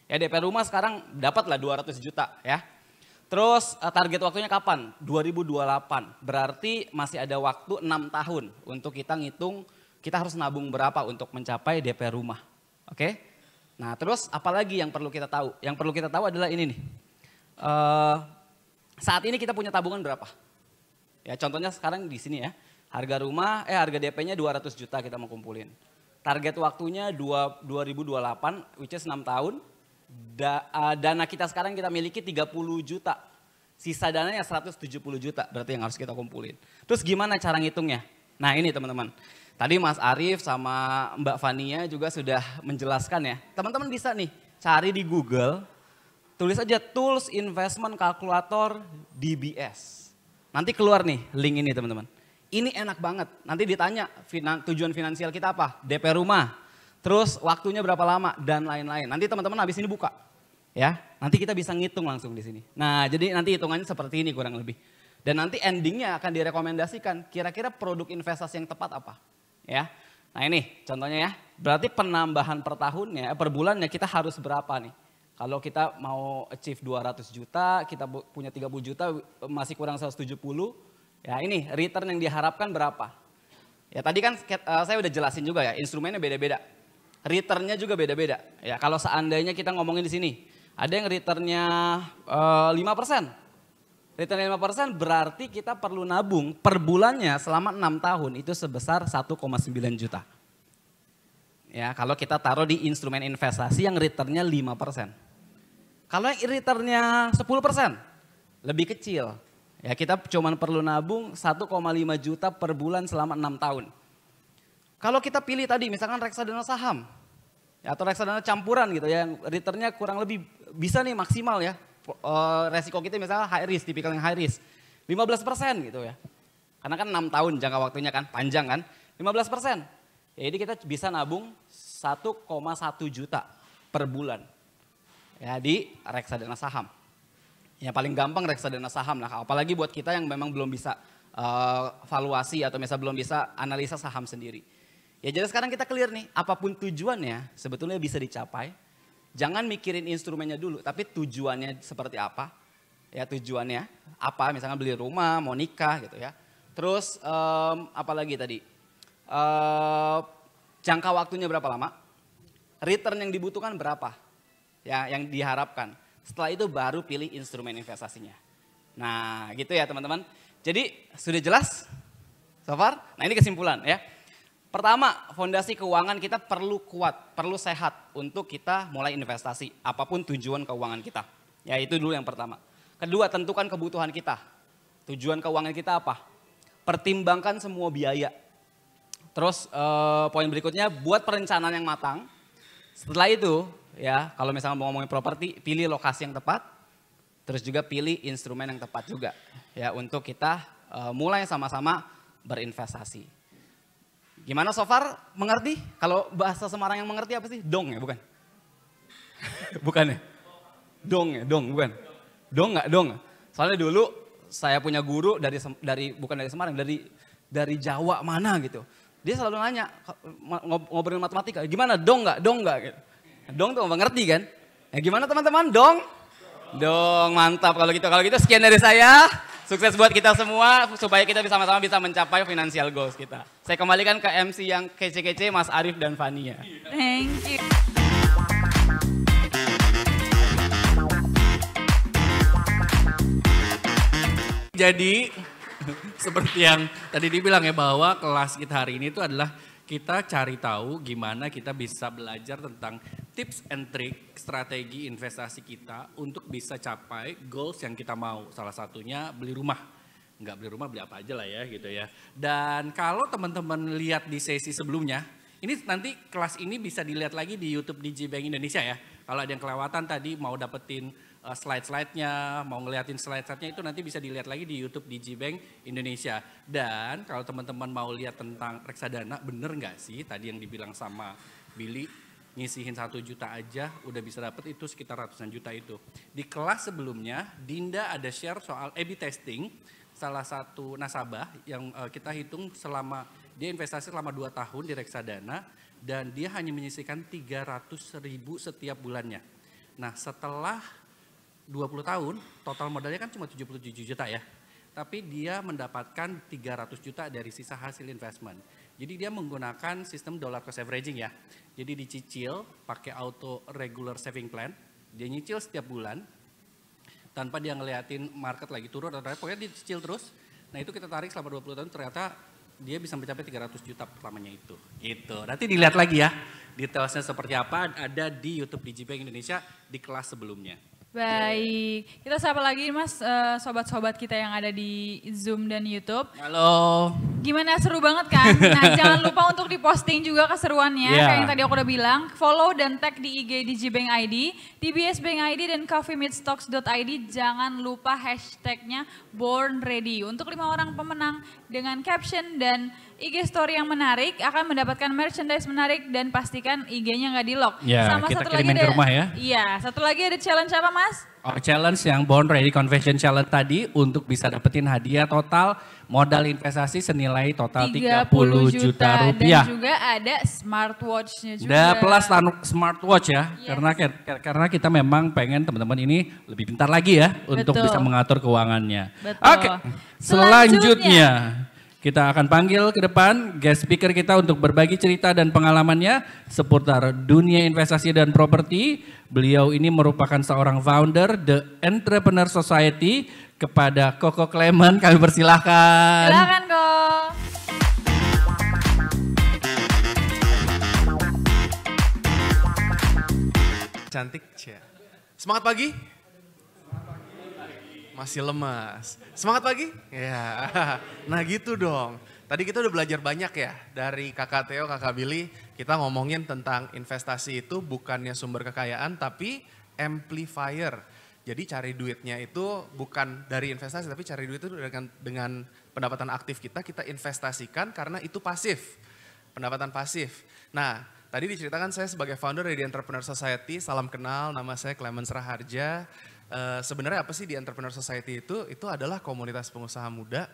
Ya DP rumah sekarang dapatlah 200 juta ya. Terus target waktunya kapan? 2028. Berarti masih ada waktu 6 tahun untuk kita ngitung kita harus nabung berapa untuk mencapai DP rumah. Oke? Nah terus apalagi yang perlu kita tahu? Yang perlu kita tahu adalah ini nih. Saat ini kita punya tabungan berapa? Ya contohnya sekarang di sini ya. Harga rumah, harga DP-nya 200 juta kita mau kumpulin. Target waktunya 2028, which is 6 tahun. Dana kita sekarang kita miliki 30 juta. Sisa dananya 170 juta, berarti yang harus kita kumpulin. Terus gimana cara ngitungnya? Nah ini teman-teman. Tadi Mas Arief sama Mbak Fania juga sudah menjelaskan ya. Teman-teman bisa nih cari di Google, tulis aja Tools Investment Calculator DBS. Nanti keluar nih link ini teman-teman. Ini enak banget, nanti ditanya tujuan finansial kita apa? DP rumah, terus waktunya berapa lama, dan lain-lain. Nanti teman-teman habis ini buka. Ya, nanti kita bisa ngitung langsung di sini. Nah, jadi nanti hitungannya seperti ini kurang lebih. Dan nanti endingnya akan direkomendasikan kira-kira produk investasi yang tepat apa. Ya, nah ini contohnya ya. Berarti penambahan per tahunnya, per bulannya kita harus berapa nih? Kalau kita mau achieve 200 juta, kita punya 30 juta, masih kurang 170. Ya ini return yang diharapkan berapa? Ya tadi kan saya udah jelasin juga ya, instrumennya beda-beda. Returnnya juga beda-beda. Ya kalau seandainya kita ngomongin di sini, ada yang returnnya 5%. Return 5% berarti kita perlu nabung per bulannya selama 6 tahun itu sebesar 1,9 juta. Ya, kalau kita taruh di instrumen investasi yang returnnya 5%. Kalau yang returnnya 10%, lebih kecil. Ya, kita cuma perlu nabung 1,5 juta per bulan selama 6 tahun. Kalau kita pilih tadi misalkan reksadana saham, ya, atau reksadana campuran gitu ya, yang returnnya kurang lebih bisa nih maksimal ya. Resiko kita misalnya high risk, tipikal yang high risk, 15% gitu ya. Karena kan 6 tahun jangka waktunya kan, panjang kan, 15%. Jadi kita bisa nabung 1,1 juta per bulan ya di reksadana saham. Ya paling gampang reksadana saham lah, apalagi buat kita yang memang belum bisa valuasi atau misalnya belum bisa analisa saham sendiri. Ya jadi sekarang kita clear nih, apapun tujuannya sebetulnya bisa dicapai. Jangan mikirin instrumennya dulu, tapi tujuannya seperti apa. Ya tujuannya apa, misalnya beli rumah, mau nikah gitu ya. Terus apalagi tadi, jangka waktunya berapa lama, return yang dibutuhkan berapa, ya yang diharapkan. Setelah itu baru pilih instrumen investasinya. Nah gitu ya teman-teman. Jadi sudah jelas so far? Nah ini kesimpulan ya. Pertama, fondasi keuangan kita perlu kuat, perlu sehat untuk kita mulai investasi. Apapun tujuan keuangan kita. Ya itu dulu yang pertama. Kedua, tentukan kebutuhan kita. Tujuan keuangan kita apa? Pertimbangkan semua biaya. Terus poin berikutnya, buat perencanaan yang matang. Setelah itu, ya kalau misalnya mau ngomongin properti, pilih lokasi yang tepat. Terus juga pilih instrumen yang tepat juga. Ya untuk kita mulai sama-sama berinvestasi. Gimana so far, mengerti? Kalau bahasa Semarang yang mengerti apa sih? Dong ya, bukan? Bukan ya? Dong ya, dong, bukan? Dong nggak dong? Soalnya dulu saya punya guru bukan dari Semarang, dari Jawa mana gitu. Dia selalu nanya, ngobrolin matematika, gimana dong nggak? Dong nggak? Gitu. Dong tuh mengerti kan? Ya gimana teman-teman? Dong? Dong, mantap kalau gitu. Kalau gitu sekian dari saya. Sukses buat kita semua supaya kita sama-sama bisa mencapai financial goals kita. Saya kembalikan ke MC yang kece-kece, Mas Arif dan Fania. Thank you. Jadi seperti yang tadi dibilang ya bahwa kelas kita hari ini itu adalah kita cari tahu gimana kita bisa belajar tentang tips and trick strategi investasi kita untuk bisa capai goals yang kita mau. Salah satunya beli rumah. Enggak beli rumah, beli apa aja lah ya gitu ya. Dan kalau teman-teman lihat di sesi sebelumnya, ini nanti kelas ini bisa dilihat lagi di YouTube Digibank Indonesia ya. Kalau ada yang kelewatan tadi mau dapetin slide-slide-nya, mau ngeliatin slide-slide-nya itu nanti bisa dilihat lagi di YouTube Digibank Indonesia. Dan kalau teman-teman mau lihat tentang reksadana, bener nggak sih tadi yang dibilang sama Billy, ngisihin 1 juta aja udah bisa dapet itu sekitar ratusan juta itu. Di kelas sebelumnya, Dinda ada share soal A/B testing, salah satu nasabah yang kita hitung selama dia investasi selama 2 tahun di reksadana dan dia hanya menyisihkan 300.000 setiap bulannya. Nah setelah 20 tahun, total modalnya kan cuma 77 juta ya. Tapi dia mendapatkan 300 juta dari sisa hasil investment. Jadi dia menggunakan sistem dollar cost averaging ya. Jadi dicicil pakai auto regular saving plan. Dia nyicil setiap bulan tanpa dia ngeliatin market lagi turun atau pokoknya dia cicil terus. Nah itu kita tarik selama 20 tahun ternyata dia bisa mencapai 300 juta pertamanya itu. Gitu. Nanti dilihat lagi ya. Detailsnya seperti apa ada di YouTube Digibank Indonesia di kelas sebelumnya. Baik, kita sapa lagi Mas sobat-sobat kita yang ada di Zoom dan YouTube. Halo. Gimana, seru banget kan? Nah jangan lupa untuk diposting juga keseruannya, kayak yang tadi aku udah bilang. Follow dan tag di IG Digibank ID, DBS Bank ID dan coffeemeetstocks.id. Jangan lupa hashtagnya Born Ready. Untuk 5 orang pemenang dengan caption dan IG story yang menarik akan mendapatkan merchandise menarik dan pastikan IG-nya nggak di-lock. Ya, Sama kita satu kirimin lagi ke rumah ya. Iya, satu lagi ada challenge apa Mas? Challenge yang Born Ready Convention Challenge tadi untuk bisa dapetin hadiah total modal investasi senilai total 30 juta rupiah. Dan juga ada smartwatch-nya juga. Ada plus smartwatch ya, Yes. karena kita memang pengen teman-teman ini lebih pintar lagi ya untuk Betul. bisa mengatur keuangannya. Betul. Oke, selanjutnya kita akan panggil ke depan guest speaker kita untuk berbagi cerita dan pengalamannya seputar dunia investasi dan properti. Beliau ini merupakan seorang founder The Entrepreneur Society. Kepada Koko Clement kami persilahkan. Silakan kok. Cantik, Cia. Semangat pagi? Masih lemas. Semangat pagi? Ya. Nah gitu dong. Tadi kita udah belajar banyak ya dari Kakak Theo, Kakak Billy. Kita ngomongin tentang investasi itu bukannya sumber kekayaan tapi amplifier. Jadi cari duitnya itu bukan dari investasi tapi cari duit itu dengan pendapatan aktif kita investasikan karena itu pasif. Pendapatan pasif. Nah, tadi diceritakan saya sebagai founder dari The Entrepreneur Society, salam kenal, nama saya Clement Raharja. Sebenarnya apa sih The Entrepreneur Society itu? Itu adalah komunitas pengusaha muda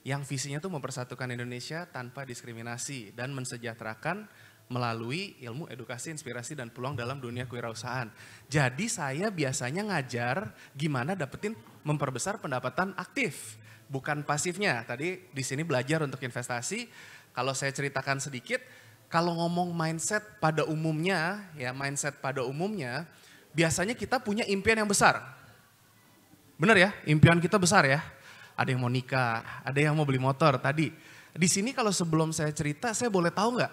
yang visinya tuh mempersatukan Indonesia tanpa diskriminasi dan mensejahterakan melalui ilmu, edukasi, inspirasi, dan peluang dalam dunia kewirausahaan. Jadi saya biasanya ngajar gimana dapetin memperbesar pendapatan aktif, bukan pasifnya. Tadi di sini belajar untuk investasi, kalau saya ceritakan sedikit, kalau ngomong mindset pada umumnya, biasanya kita punya impian yang besar. Benar ya, impian kita besar ya. Ada yang mau nikah, ada yang mau beli motor tadi. Di sini kalau sebelum saya cerita, saya boleh tahu nggak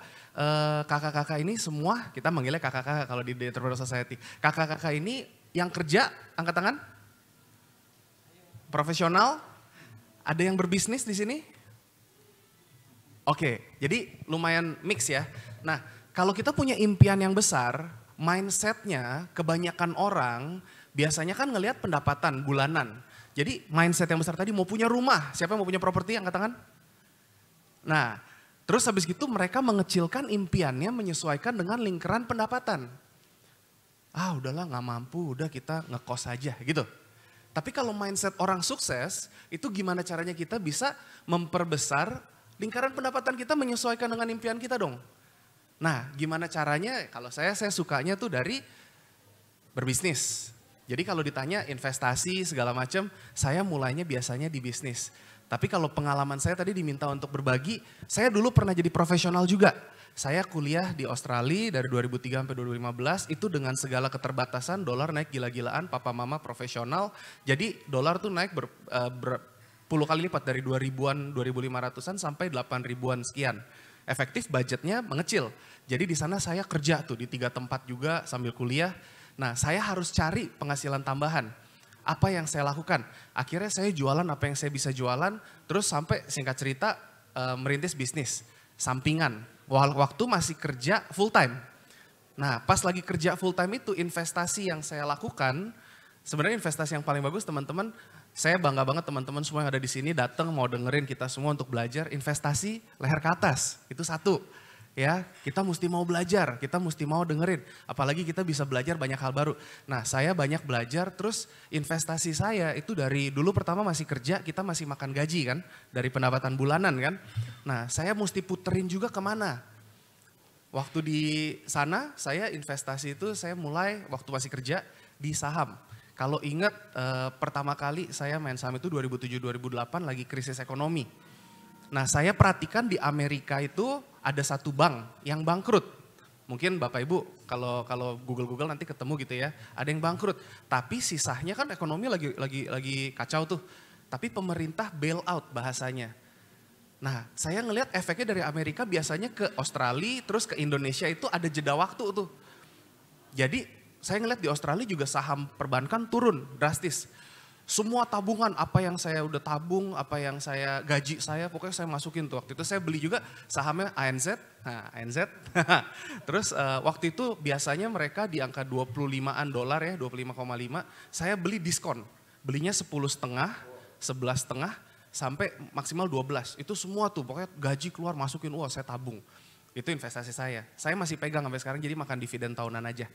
kakak-kakak ini semua, kita manggilnya kakak-kakak kalau di The Entrepreneur Society. Kakak-kakak ini yang kerja, angkat tangan. Profesional, ada yang berbisnis di sini? Oke, jadi lumayan mix ya. Nah, kalau kita punya impian yang besar, mindsetnya kebanyakan orang biasanya kan ngelihat pendapatan bulanan. Jadi mindset yang besar tadi mau punya rumah, siapa yang mau punya properti angkat tangan? Nah, terus habis gitu mereka mengecilkan impiannya menyesuaikan dengan lingkaran pendapatan. Ah udahlah gak mampu, udah kita ngekos aja gitu. Tapi kalau mindset orang sukses, itu gimana caranya kita bisa memperbesar lingkaran pendapatan kita menyesuaikan dengan impian kita dong. Nah gimana caranya, kalau saya sukanya tuh dari berbisnis. Jadi kalau ditanya investasi segala macam, saya mulainya biasanya di bisnis. Tapi kalau pengalaman saya tadi diminta untuk berbagi, saya dulu pernah jadi profesional juga. Saya kuliah di Australia dari 2003 sampai 2015, itu dengan segala keterbatasan, dolar naik gila-gilaan, papa mama profesional. Jadi dolar tuh naik berpuluh kali lipat dari 2000-an, 2500-an sampai 8000-an sekian. Efektif budgetnya mengecil. Jadi di sana saya kerja tuh di 3 tempat juga sambil kuliah. Nah saya harus cari penghasilan tambahan. Apa yang saya lakukan? Akhirnya saya jualan apa yang saya bisa jualan, terus sampai singkat cerita merintis bisnis sampingan. Waktu masih kerja full time. Nah pas lagi kerja full time itu investasi yang saya lakukan, sebenarnya investasi yang paling bagus teman-teman, saya bangga banget teman-teman semua yang ada di sini datang mau dengerin kita semua untuk belajar investasi leher ke atas, itu satu. Ya, kita mesti mau belajar, kita mesti mau dengerin. Apalagi kita bisa belajar banyak hal baru. Nah, saya banyak belajar, terus investasi saya itu dari dulu pertama masih kerja, kita masih makan gaji kan, dari pendapatan bulanan kan. Nah, saya mesti puterin juga kemana. Waktu di sana, saya investasi itu saya mulai waktu masih kerja di saham. Kalau ingat pertama kali saya main saham itu 2007-2008 lagi krisis ekonomi. Nah, saya perhatikan di Amerika itu ada satu bank yang bangkrut. Mungkin Bapak Ibu kalau Google nanti ketemu gitu ya, ada yang bangkrut. Tapi sisanya kan ekonomi lagi kacau tuh. Tapi pemerintah bail out bahasanya. Nah, saya ngelihat efeknya dari Amerika biasanya ke Australia terus ke Indonesia itu ada jeda waktu tuh. Jadi saya ngelihat di Australia juga saham perbankan turun drastis. Semua tabungan, apa yang saya udah tabung, apa yang saya gaji saya, pokoknya saya masukin tuh. Waktu itu saya beli juga sahamnya ANZ. Nah ANZ, terus waktu itu biasanya mereka di angka 25-an dolar ya, 25,5. Saya beli diskon, belinya 10,5, 11,5, sampai maksimal 12. Itu semua tuh pokoknya gaji keluar masukin, wah saya tabung. Itu investasi saya. Saya masih pegang sampai sekarang jadi makan dividen tahunan aja.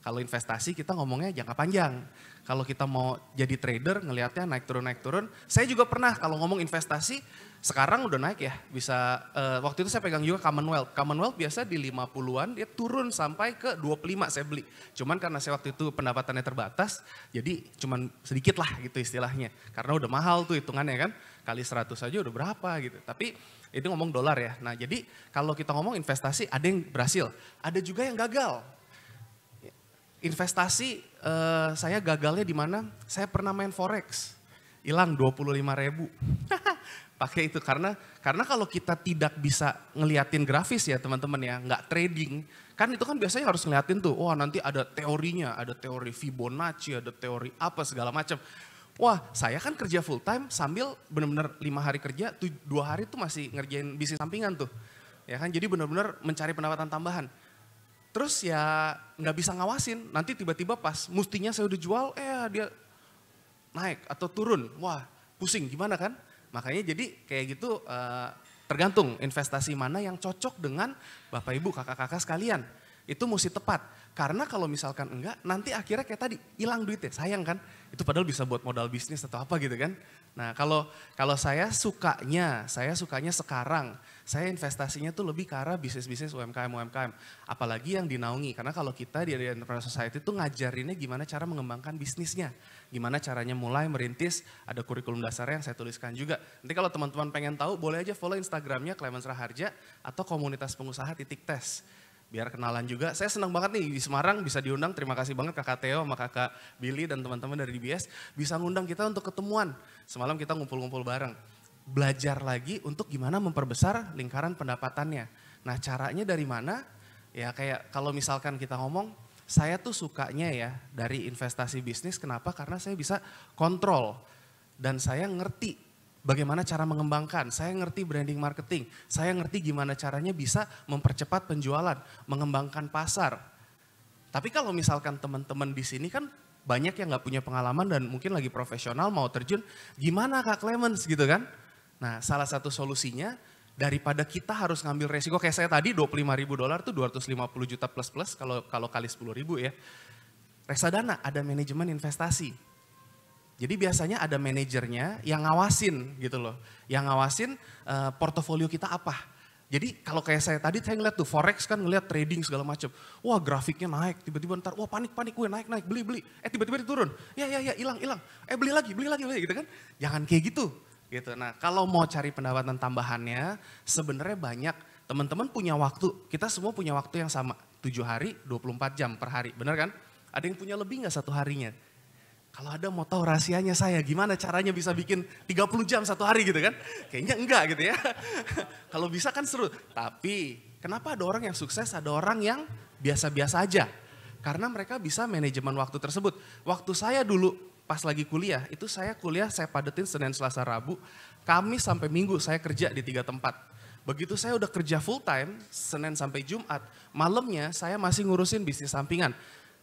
Kalau investasi kita ngomongnya jangka panjang. Kalau kita mau jadi trader ngelihatnya naik turun. Saya juga pernah kalau ngomong investasi sekarang udah naik ya. Bisa waktu itu saya pegang juga Commonwealth. Commonwealth biasa di 50-an dia turun sampai ke 25 saya beli. Cuman karena saya waktu itu pendapatannya terbatas jadi cuman sedikit lah gitu istilahnya. Karena udah mahal tuh hitungannya kan. Kali 100 aja udah berapa gitu. Tapi itu ngomong dolar ya. Nah jadi kalau kita ngomong investasi ada yang berhasil. Ada juga yang gagal. Investasi saya gagalnya di mana? Saya pernah main forex, hilang 25.000. Pakai itu karena kalau kita tidak bisa ngeliatin grafis ya teman-teman ya, nggak trading, kan itu kan biasanya harus ngeliatin tuh, wah nanti ada teorinya, ada teori Fibonacci, ada teori apa segala macam. Wah saya kan kerja full time sambil benar-benar 5 hari kerja, 2 hari tuh masih ngerjain bisnis sampingan tuh, ya kan? Jadi benar-benar mencari pendapatan tambahan. Terus ya nggak bisa ngawasin, nanti tiba-tiba pas mustinya saya udah jual, dia naik atau turun, wah pusing gimana kan? Makanya jadi kayak gitu tergantung investasi mana yang cocok dengan Bapak Ibu, kakak-kakak sekalian. Itu mesti tepat, karena kalau misalkan enggak nanti akhirnya kayak tadi hilang duitnya, sayang kan? Itu padahal bisa buat modal bisnis atau apa gitu kan? Nah kalau saya sukanya sekarang, saya investasinya tuh lebih ke arah bisnis-bisnis UMKM. Apalagi yang dinaungi, karena kalau kita di Entrepreneur Society tuh ngajarinnya gimana cara mengembangkan bisnisnya. Gimana caranya mulai merintis, ada kurikulum dasarnya yang saya tuliskan juga. Nanti kalau teman-teman pengen tahu boleh aja follow Instagramnya Clemens Raharja atau komunitas pengusaha _tes. Biar kenalan juga, saya senang banget nih di Semarang bisa diundang, terima kasih banget Kakak Theo sama Kakak Billy dan teman-teman dari DBS bisa ngundang kita untuk ketemuan. Semalam kita ngumpul-ngumpul bareng, belajar lagi untuk gimana memperbesar lingkaran pendapatannya. Nah caranya dari mana? Ya kayak kalau misalkan kita ngomong, saya tuh sukanya ya dari investasi bisnis, kenapa? Karena saya bisa kontrol dan saya ngerti bagaimana cara mengembangkan, saya ngerti branding marketing, saya ngerti gimana caranya bisa mempercepat penjualan, mengembangkan pasar. Tapi kalau misalkan teman-teman di sini kan banyak yang nggak punya pengalaman dan mungkin lagi profesional mau terjun, gimana Kak Clemens gitu kan? Nah salah satu solusinya daripada kita harus ngambil resiko kayak saya tadi $25.000 tuh 250 juta plus kalau kali 10.000 ya. Reksadana ada manajemen investasi. Jadi biasanya ada manajernya yang ngawasin gitu loh. Yang ngawasin portofolio kita apa. Jadi kalau kayak saya tadi saya ngeliat tuh forex kan ngeliat trading segala macam. Wah grafiknya naik, tiba-tiba ntar wah panik, gue naik, beli. Tiba-tiba turun. Ya hilang. Beli lagi gitu kan. Jangan kayak gitu. Nah kalau mau cari pendapatan tambahannya sebenarnya banyak. Teman-teman punya waktu, kita semua punya waktu yang sama. 7 hari, 24 jam per hari, benar kan? Ada yang punya lebih gak 1 harinya? Kalau ada mau tahu rahasianya saya, gimana caranya bisa bikin 30 jam 1 hari gitu kan? Kayaknya enggak gitu ya. Kalau bisa kan seru. Tapi kenapa ada orang yang sukses, ada orang yang biasa-biasa aja? Karena mereka bisa manajemen waktu tersebut. Waktu saya dulu pas lagi kuliah, itu saya padetin Senin, Selasa, Rabu. Kamis sampai Minggu saya kerja di 3 tempat. Begitu saya udah kerja full time, Senin sampai Jumat, malamnya saya masih ngurusin bisnis sampingan.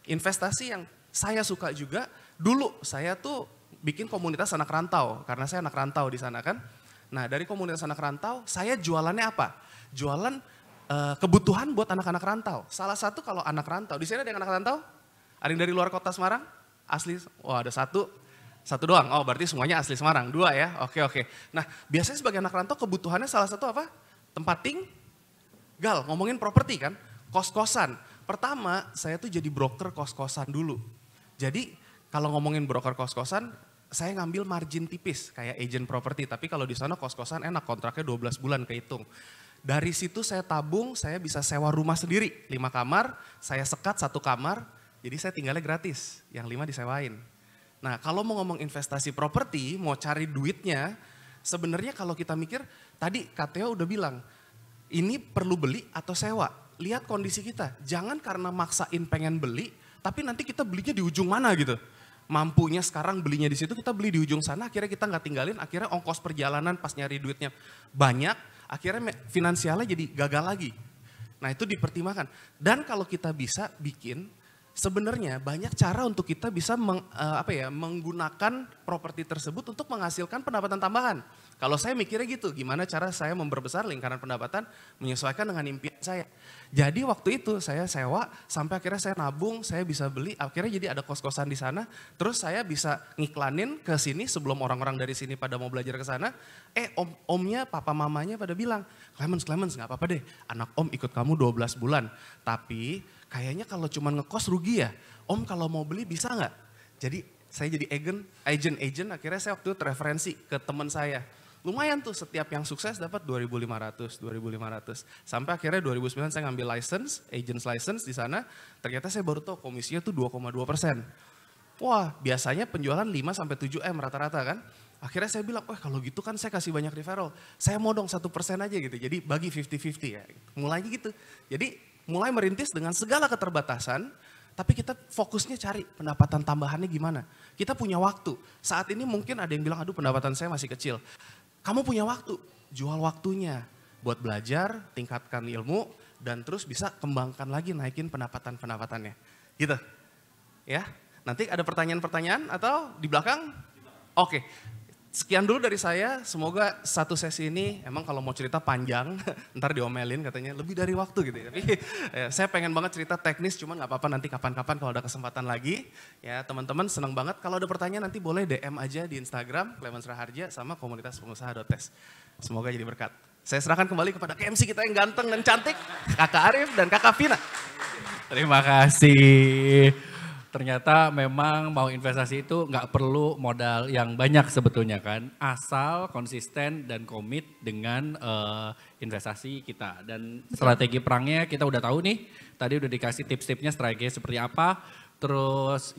Investasi yang saya suka juga, dulu saya tuh bikin komunitas anak rantau, karena saya anak rantau di sana kan. Nah dari komunitas anak rantau, saya jualannya apa? Jualan kebutuhan buat anak-anak rantau. Salah satu kalau anak rantau, di sini ada yang anak rantau? Ada yang dari luar kota Semarang? Asli? Oh ada satu doang, oh berarti semuanya asli Semarang, 2 ya, oke. Nah biasanya sebagai anak rantau kebutuhannya salah satu apa? Tempat tinggal, ngomongin properti kan, kos-kosan. Pertama saya tuh jadi broker kos-kosan dulu. Jadi kalau ngomongin broker kos-kosan, saya ngambil margin tipis kayak agent properti. Tapi kalau di sana kos-kosan enak, kontraknya 12 bulan kehitung. Dari situ saya tabung, saya bisa sewa rumah sendiri. 5 kamar, saya sekat 1 kamar, jadi saya tinggalnya gratis. Yang 5 disewain. Nah kalau mau ngomong investasi properti, mau cari duitnya, sebenarnya kalau kita mikir, tadi Kak Theo udah bilang, ini perlu beli atau sewa. Lihat kondisi kita, jangan karena maksain pengen beli, tapi nanti kita belinya di ujung mana gitu. Mampunya sekarang belinya di situ, kita beli di ujung sana, akhirnya kita nggak tinggalin, akhirnya ongkos perjalanan pas nyari duitnya banyak, akhirnya finansialnya jadi gagal lagi. Nah itu dipertimbangkan. Dan kalau kita bisa bikin, sebenarnya banyak cara untuk kita bisa menggunakan properti tersebut untuk menghasilkan pendapatan tambahan. Kalau saya mikirnya gitu, gimana cara saya memperbesar lingkaran pendapatan menyesuaikan dengan impian saya. Jadi waktu itu saya sewa sampai akhirnya saya nabung, saya bisa beli, akhirnya jadi ada kos-kosan di sana. Terus saya bisa ngiklanin ke sini sebelum orang-orang dari sini pada mau belajar ke sana. Omnya, papa mamanya pada bilang, Clemens nggak apa-apa deh, anak om ikut kamu 12 bulan. Tapi kayaknya kalau cuma ngekos rugi ya, om kalau mau beli bisa nggak? Jadi saya jadi agent, akhirnya saya waktu itu referensi ke teman saya. Lumayan tuh setiap yang sukses dapat 2.500. Sampai akhirnya 2009 saya ngambil agent's license di sana. Ternyata saya baru tahu komisinya tuh 2,2%. Wah, biasanya penjualan 5-7 M rata-rata kan. Akhirnya saya bilang, kalau gitu kan saya kasih banyak referral. Saya mau dong 1% aja gitu. Jadi bagi 50-50 ya. Mulainya gitu. Jadi mulai merintis dengan segala keterbatasan. Tapi kita fokusnya cari pendapatan tambahannya gimana. Kita punya waktu. Saat ini mungkin ada yang bilang, aduh pendapatan saya masih kecil. Kamu punya waktu, jual waktunya buat belajar, tingkatkan ilmu, dan terus bisa kembangkan lagi, naikin pendapatan-pendapatannya. Gitu, ya. Nanti ada pertanyaan-pertanyaan atau di belakang? Oke, sekian dulu dari saya. Semoga satu sesi ini, emang kalau mau cerita panjang, ntar diomelin katanya lebih dari waktu gitu. Tapi saya pengen banget cerita teknis, cuma nggak apa-apa nanti kapan-kapan kalau ada kesempatan lagi. Ya teman-teman senang banget. Kalau ada pertanyaan nanti boleh DM aja di Instagram Clemens Raharja sama komunitas pengusaha.tes. Semoga jadi berkat. Saya serahkan kembali kepada KMC kita yang ganteng dan cantik, Kakak Arif dan Kakak Vina. Terima kasih. Ternyata memang mau investasi itu nggak perlu modal yang banyak sebetulnya kan. Asal konsisten dan komit dengan investasi kita. Dan strategi perangnya kita udah tahu nih. Tadi udah dikasih tips-tipsnya strategi seperti apa. Terus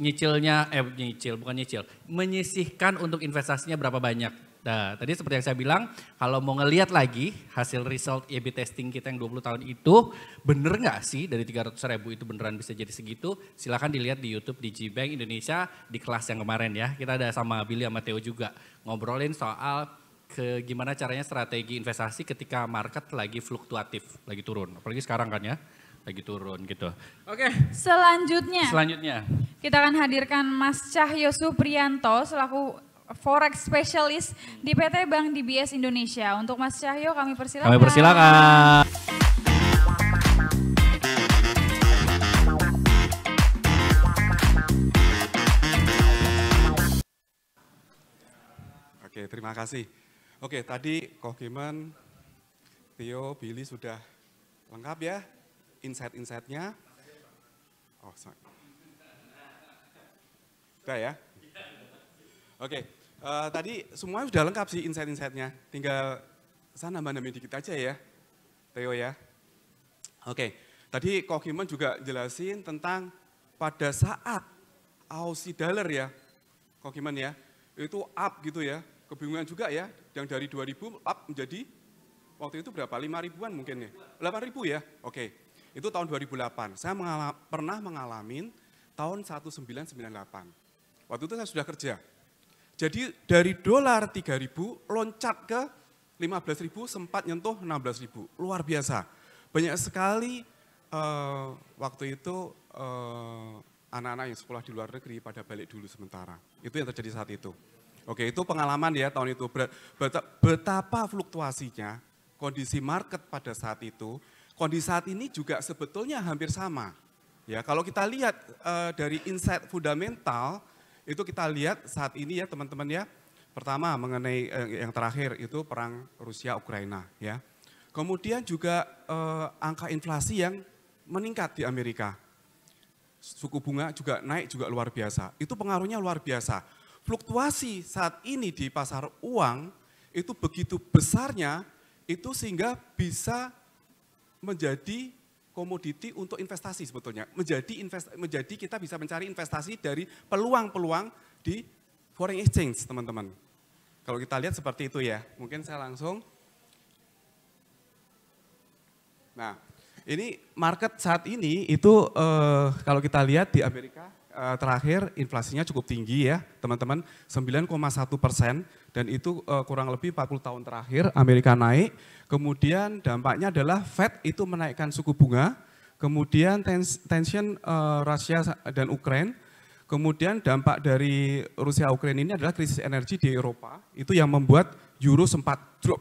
menyisihkan untuk investasinya berapa banyak. Nah, tadi seperti yang saya bilang, kalau mau ngelihat lagi hasil result A/B testing kita yang 20 tahun itu, bener nggak sih dari 300.000 itu beneran bisa jadi segitu? Silahkan dilihat di YouTube DigiBank Indonesia di kelas yang kemarin ya. Kita ada sama Billy sama Theo juga ngobrolin soal gimana caranya strategi investasi ketika market lagi fluktuatif, lagi turun. Apalagi sekarang kan ya, lagi turun gitu. Oke. Selanjutnya. Kita akan hadirkan Mas Cahyo Supriyanto selaku Forex Specialist di PT Bank DBS Indonesia. Untuk Mas Cahyo kami persilakan. Oke, terima kasih. Oke, tadi Kokiman, Theo, Billy sudah lengkap ya insight-insightnya. Oh, sorry. Udah ya? Oke. Tadi semuanya sudah lengkap sih insight-insightnya. Tinggal saya nambah-nambahin dikit aja ya, Theo ya. Oke, tadi Kokiman juga jelasin tentang pada saat Aussie dollar ya, Kokiman ya, itu up gitu ya. Kebingungan juga ya, yang dari 2.000 up menjadi, waktu itu berapa, 5.000-an mungkin ya, 8.000 ya. Oke, itu tahun 2008. Saya pernah mengalami tahun 1998. Waktu itu saya sudah kerja. Jadi dari dolar 3.000 loncat ke 15.000 sempat nyentuh 16.000. Luar biasa. Banyak sekali waktu itu anak-anak yang sekolah di luar negeri pada balik dulu sementara. Itu yang terjadi saat itu. Oke, itu pengalaman ya tahun itu. Betapa fluktuasinya kondisi market pada saat itu. Kondisi saat ini juga sebetulnya hampir sama. Ya, kalau kita lihat dari insight fundamental, itu kita lihat saat ini ya teman-teman ya. Pertama mengenai yang terakhir itu perang Rusia-Ukraina ya. Kemudian juga angka inflasi yang meningkat di Amerika. Suku bunga juga naik juga luar biasa. Itu pengaruhnya luar biasa. Fluktuasi saat ini di pasar uang itu begitu besarnya itu sehingga bisa menjadi komoditi untuk investasi sebetulnya. Menjadi kita bisa mencari investasi dari peluang-peluang di foreign exchange, teman-teman. Kalau kita lihat seperti itu ya. Mungkin saya langsung. Nah, ini market saat ini itu kalau kita lihat di Amerika terakhir inflasinya cukup tinggi ya, teman-teman. 9,1% dan itu kurang lebih 40 tahun terakhir Amerika naik. Kemudian dampaknya adalah Fed itu menaikkan suku bunga, kemudian tension Rusia dan Ukraina, Kemudian dampak dari Rusia Ukraina ini adalah krisis energi di Eropa, itu yang membuat euro sempat drop.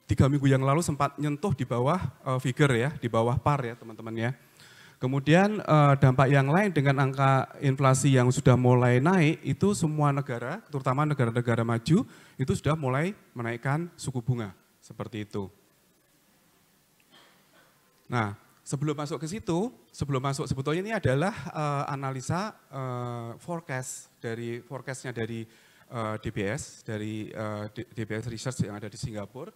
3 minggu yang lalu sempat nyentuh di bawah figure ya, di bawah par ya teman-teman ya. Kemudian dampak yang lain dengan angka inflasi yang sudah mulai naik, itu semua negara, terutama negara-negara maju, itu sudah mulai menaikkan suku bunga, seperti itu. Nah, sebelum masuk ke situ, sebetulnya ini adalah analisa forecastnya dari DBS, dari DBS Research yang ada di Singapura.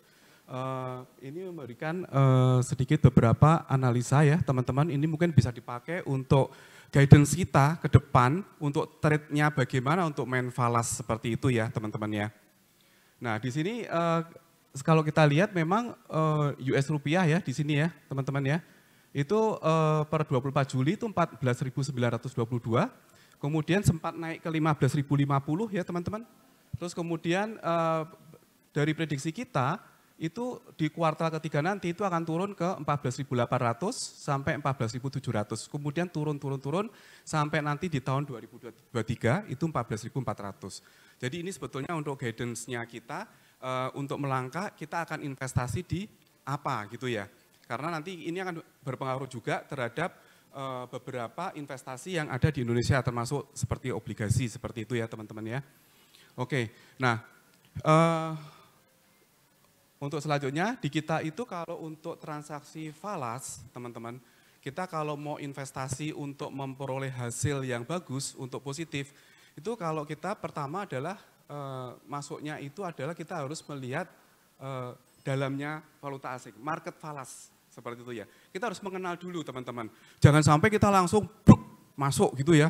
Ini memberikan sedikit beberapa analisa ya teman-teman, ini mungkin bisa dipakai untuk guidance kita ke depan, untuk trade-nya bagaimana untuk main falas seperti itu ya teman-teman ya. Nah di sini kalau kita lihat memang US rupiah ya di sini ya teman-teman ya, itu per 24 Juli itu 14.922, kemudian sempat naik ke 15.050 ya teman-teman. Terus kemudian dari prediksi kita, itu di kuartal ketiga nanti itu akan turun ke 14.800 sampai 14.700. Kemudian turun sampai nanti di tahun 2023 itu 14.400. Jadi ini sebetulnya untuk guidance-nya kita untuk melangkah kita akan investasi di apa gitu ya. Karena nanti ini akan berpengaruh juga terhadap beberapa investasi yang ada di Indonesia termasuk seperti obligasi seperti itu ya teman-teman ya. Oke, nah untuk selanjutnya di kita itu kalau untuk transaksi falas teman-teman, kita kalau mau investasi untuk memperoleh hasil yang bagus untuk positif, itu kalau kita pertama adalah masuknya itu adalah kita harus melihat dalamnya valuta asing, market falas seperti itu ya. Kita harus mengenal dulu teman-teman, jangan sampai kita langsung masuk gitu ya.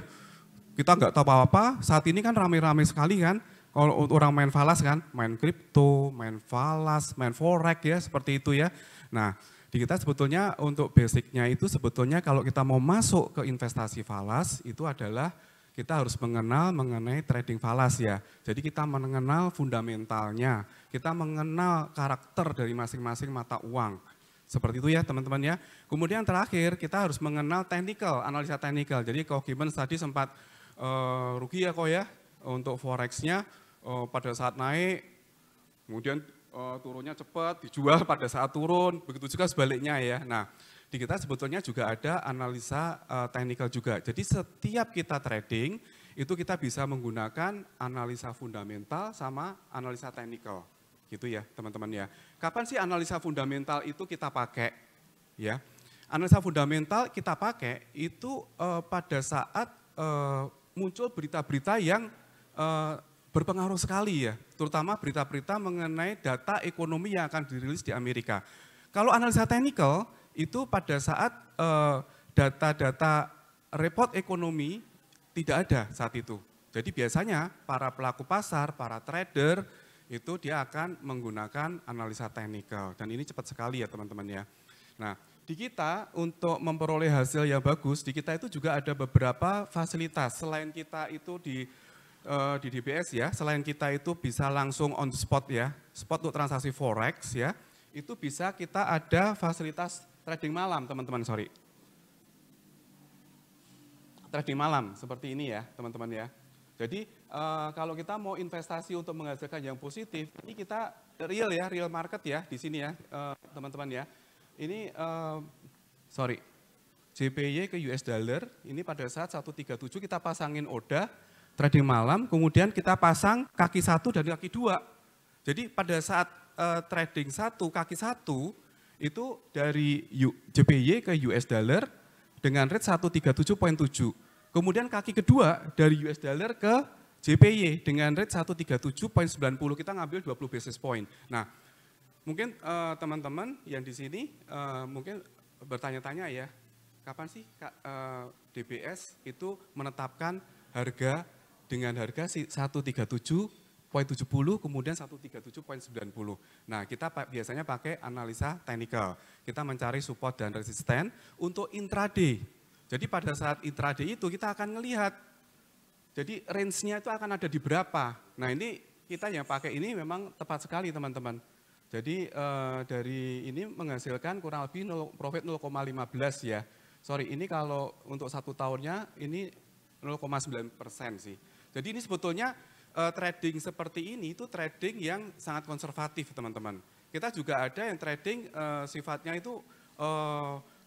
Kita nggak tahu apa-apa, saat ini kan rame-rame sekali kan. Kalau orang main falas kan, main kripto, main falas, main forex ya, seperti itu ya. Nah, di kita sebetulnya untuk basicnya itu sebetulnya kalau kita mau masuk ke investasi falas, itu adalah kita harus mengenal mengenai trading falas ya. Jadi kita mengenal fundamentalnya, kita mengenal karakter dari masing-masing mata uang. Seperti itu ya teman-teman ya. Kemudian terakhir kita harus mengenal technical, analisa technical. Jadi Ko Gibbons tadi sempat rugi ya kok ya untuk forex-nya. Pada saat naik, kemudian turunnya cepat, dijual pada saat turun, begitu juga sebaliknya ya. Nah, di kita sebetulnya juga ada analisa technical juga. Jadi setiap kita trading, itu kita bisa menggunakan analisa fundamental sama analisa technical. Gitu ya teman-teman ya. Kapan sih analisa fundamental itu kita pakai? Ya, analisa fundamental kita pakai itu pada saat muncul berita-berita yang berpengaruh sekali ya, terutama berita-berita mengenai data ekonomi yang akan dirilis di Amerika. Kalau analisa technical itu pada saat data-data report ekonomi tidak ada saat itu. Jadi biasanya para pelaku pasar, para trader itu dia akan menggunakan analisa technical dan ini cepat sekali ya teman-teman ya. Nah di kita untuk memperoleh hasil yang bagus, di kita itu juga ada beberapa fasilitas selain kita itu di DBS ya, selain kita itu bisa langsung on spot ya, spot untuk transaksi forex ya, itu bisa kita ada fasilitas trading malam teman-teman, trading malam seperti ini ya teman-teman ya. Jadi kalau kita mau investasi untuk menghasilkan yang positif, ini kita real ya, real market ya di sini ya teman-teman ya. Ini JPY ke US dollar, ini pada saat 137 kita pasangin ODA, trading malam, kemudian kita pasang kaki 1 dan kaki 2. Jadi pada saat trading 1, kaki 1, itu dari JPY ke US dollar dengan rate 137.7. Kemudian kaki kedua dari US dollar ke JPY dengan rate 137.90, kita ngambil 20 basis point. Nah, mungkin teman-teman yang di sini mungkin bertanya-tanya ya, kapan sih DBS itu menetapkan harga dengan harga 137.70 kemudian 137.90. Nah kita biasanya pakai analisa technical. Kita mencari support dan resisten untuk intraday. Jadi pada saat intraday itu kita akan melihat. Jadi range-nya itu akan ada di berapa. Nah ini kita yang pakai ini memang tepat sekali teman-teman. Jadi dari ini menghasilkan kurang lebih profit 0,15 ya. Sorry ini kalau untuk 1 tahunnya ini 0,9% sih. Jadi ini sebetulnya trading seperti ini itu trading yang sangat konservatif teman-teman. Kita juga ada yang trading sifatnya itu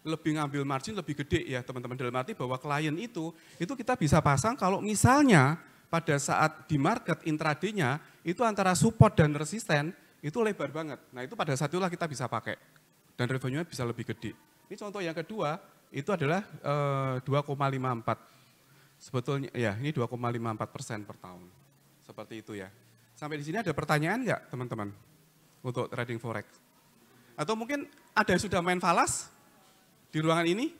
lebih ngambil margin lebih gede ya teman-teman. Dalam arti bahwa klien itu kita bisa pasang kalau misalnya pada saat di market intraday-nya itu antara support dan resisten itu lebar banget. Nah itu pada saat itulah kita bisa pakai dan revenue-nya bisa lebih gede. Ini contoh yang kedua itu adalah 2,54. Sebetulnya ya ini 2,54% per tahun. Seperti itu ya. Sampai di sini ada pertanyaan nggak teman-teman untuk trading forex? Atau mungkin ada yang sudah main falas di ruangan ini?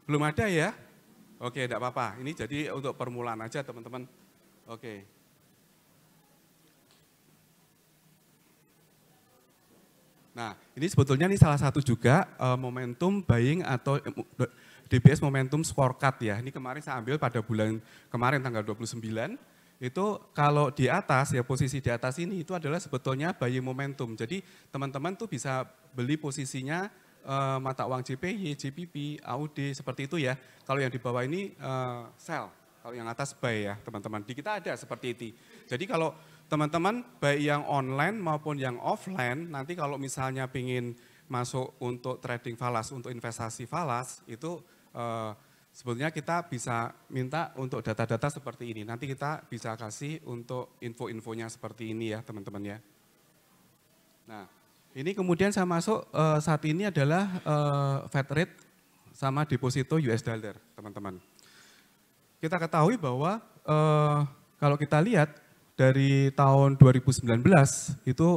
Belum ada ya? Oke, tidak apa-apa. Ini jadi untuk permulaan aja teman-teman. Oke. Nah, ini sebetulnya ini salah satu juga momentum buying atau DBS Momentum Scorecard ya. Ini kemarin saya ambil pada bulan kemarin tanggal 29. Itu kalau di atas ya posisi di atas ini itu adalah sebetulnya buying momentum. Jadi teman-teman tuh bisa beli posisinya mata uang JPY, JPP, AUD seperti itu ya. Kalau yang di bawah ini sell, kalau yang atas buy ya teman-teman. Di kita ada seperti itu. Jadi kalau teman-teman baik yang online maupun yang offline, nanti kalau misalnya pingin masuk untuk trading falas, untuk investasi falas, itu sebetulnya kita bisa minta untuk data-data seperti ini. Nanti kita bisa kasih untuk info-infonya seperti ini ya teman-teman ya. Nah ini kemudian saya masuk saat ini adalah Fed rate sama deposito US dollar teman-teman. Kita ketahui bahwa kalau kita lihat dari tahun 2019 itu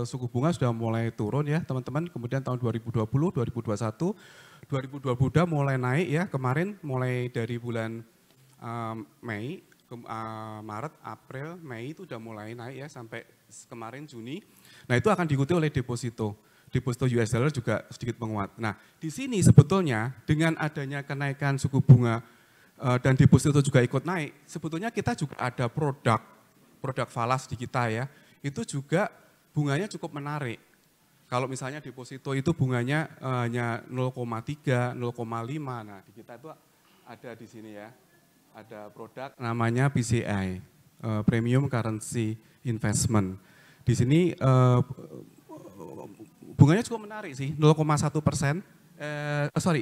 suku bunga sudah mulai turun ya teman-teman. Kemudian tahun 2020, 2021, 2022 udah mulai naik ya. Kemarin mulai dari bulan Mei, Maret, April, Mei itu udah mulai naik ya sampai kemarin Juni. Nah itu akan diikuti oleh deposito. Deposito US dollar juga sedikit menguat. Nah di sini sebetulnya dengan adanya kenaikan suku bunga dan deposito juga ikut naik, sebetulnya kita juga ada produk falas di kita ya, itu juga bunganya cukup menarik. Kalau misalnya deposito itu bunganya hanya 0,3, 0,5, nah di kita itu ada di sini ya, ada produk namanya PCI, Premium Currency Investment. Di sini bunganya cukup menarik sih, 0,1%,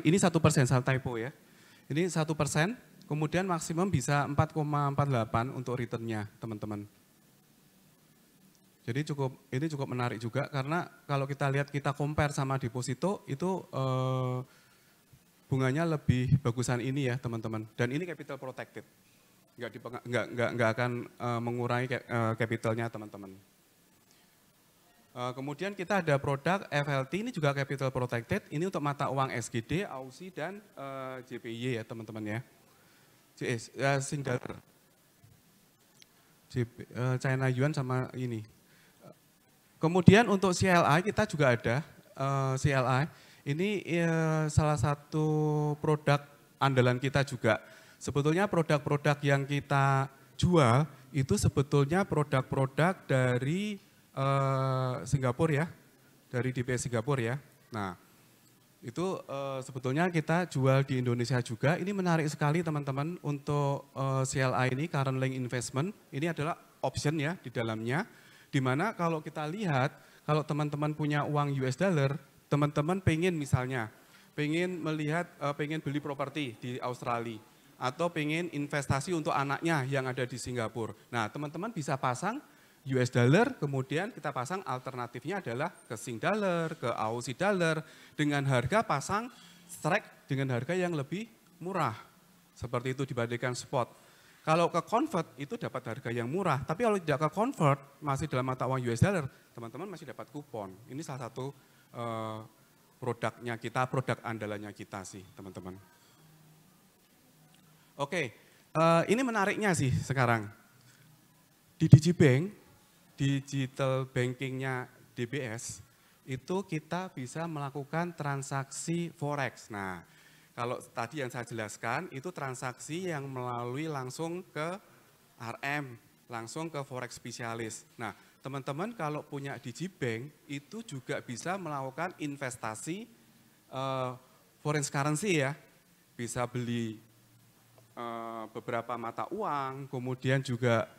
ini 1%, salah typo ya. Ini 1%. Kemudian maksimum bisa 4,48 untuk returnnya teman-teman. Jadi ini cukup menarik juga karena kalau kita lihat kita compare sama deposito itu bunganya lebih bagusan ini ya teman-teman. Dan ini capital protected, nggak akan mengurangi capitalnya teman-teman. Kemudian kita ada produk FLT, ini juga capital protected. Ini untuk mata uang SGD, AUSI dan JPY ya teman-teman ya. Singapura, China Yuan sama ini. Kemudian untuk CLI kita juga ada CLI. Ini salah satu produk andalan kita juga. Sebetulnya produk-produk yang kita jual itu sebetulnya produk-produk dari Singapura ya, dari DBS Singapura ya. Nah itu sebetulnya kita jual di Indonesia juga. Ini menarik sekali teman-teman untuk CLI ini, current link investment. Ini adalah option ya di dalamnya. Dimana kalau kita lihat, kalau teman-teman punya uang US dollar, teman-teman pengen misalnya, pengen beli properti di Australia, atau pengen investasi untuk anaknya yang ada di Singapura. Nah teman-teman bisa pasang US dollar, kemudian kita pasang alternatifnya adalah ke Sing dollar, ke Aussie dollar, dengan harga pasang strike dengan harga yang lebih murah. Seperti itu dibandingkan spot. Kalau ke convert itu dapat harga yang murah, tapi kalau tidak ke convert, masih dalam mata uang US dollar, teman-teman masih dapat kupon. Ini salah satu produknya kita, produk andalannya kita sih teman-teman. Oke, ini menariknya sih sekarang. Di Digibank, digital bankingnya DBS, itu kita bisa melakukan transaksi forex. Nah, kalau tadi yang saya jelaskan, itu transaksi yang melalui langsung ke RM, langsung ke forex spesialis. Nah, teman-teman kalau punya Digibank, itu juga bisa melakukan investasi foreign currency ya. Bisa beli beberapa mata uang, kemudian juga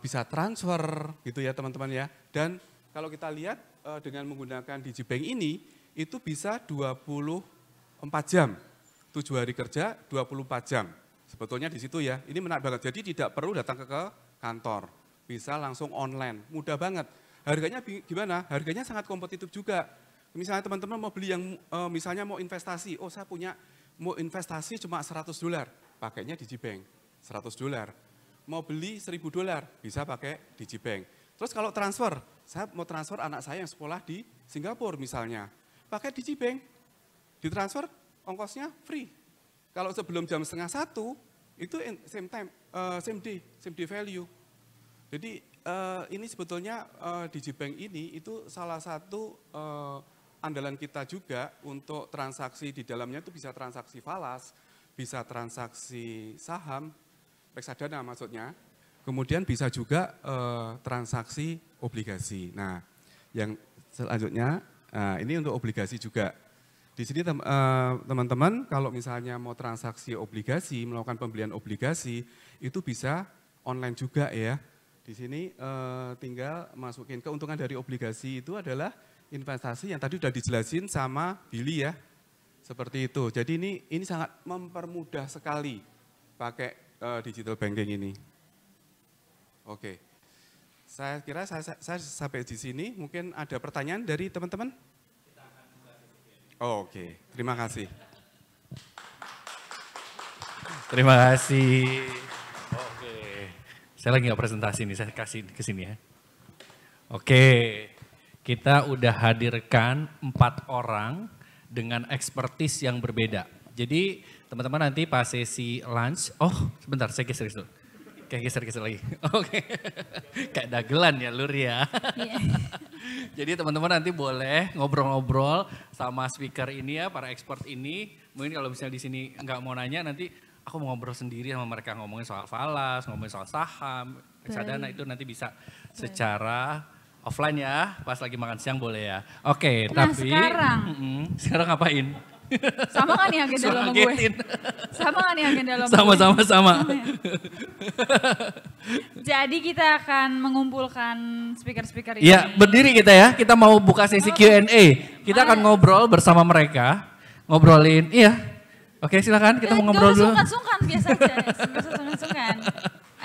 bisa transfer gitu ya teman-teman ya. Dan kalau kita lihat dengan menggunakan digibank ini, itu bisa 24 jam, 7 hari kerja, 24 jam. Sebetulnya di situ ya, ini menarik banget. Jadi tidak perlu datang ke kantor, bisa langsung online, mudah banget. Harganya gimana? Harganya sangat kompetitif juga. Misalnya teman-teman mau beli yang misalnya mau investasi, oh saya punya mau investasi cuma $100, pakainya digibank, $100. Mau beli $1.000, bisa pakai digibank. Terus kalau transfer, saya mau transfer anak saya yang sekolah di Singapura misalnya, pakai digibank, ditransfer ongkosnya free. Kalau sebelum jam 12:30 itu same day value. Jadi ini sebetulnya digibank ini itu salah satu andalan kita juga untuk transaksi di dalamnya itu bisa transaksi falas, bisa transaksi saham, reksadana maksudnya. Kemudian bisa juga transaksi obligasi. Nah, yang selanjutnya ini untuk obligasi juga. Di sini teman-teman kalau misalnya mau transaksi obligasi, melakukan pembelian obligasi, itu bisa online juga ya. Di sini tinggal masukin keuntungan dari obligasi itu adalah investasi yang tadi sudah dijelasin sama Billy ya. Seperti itu. Jadi ini sangat mempermudah sekali pakai digital banking ini. Oke. Saya kira saya sampai di sini. Mungkin ada pertanyaan dari teman-teman? Oh, oke, terima kasih. Terima kasih. Oke, saya lagi nggak presentasi nih, saya kasih ke sini ya. Oke, kita udah hadirkan 4 orang dengan expertise yang berbeda. Jadi teman-teman nanti pas sesi lunch, oh sebentar saya geser dulu. Kayak geser lagi. Oke, kayak dagelan ya Lur ya. Jadi teman-teman nanti boleh ngobrol-ngobrol sama speaker ini ya, para expert ini. Mungkin kalau misalnya di sini nggak mau nanya, nanti aku mau ngobrol sendiri sama mereka, ngomongin soal falas, ngomongin soal saham, reksadana itu nanti bisa secara offline ya, pas lagi makan siang boleh ya. Oke, nah, tapi sekarang ngapain? Sama kan nih agenda lo sama gue? Sama kan nih agenda lo sama. Jadi kita akan mengumpulkan speaker-speaker ini. Iya, berdiri kita ya. Kita mau buka sesi Q&A. Kita akan ngobrol bersama mereka. Ngobrolin, iya. Oke, silakan kita mau ngobrol dulu. Sungkan, biasa aja. Sungkan.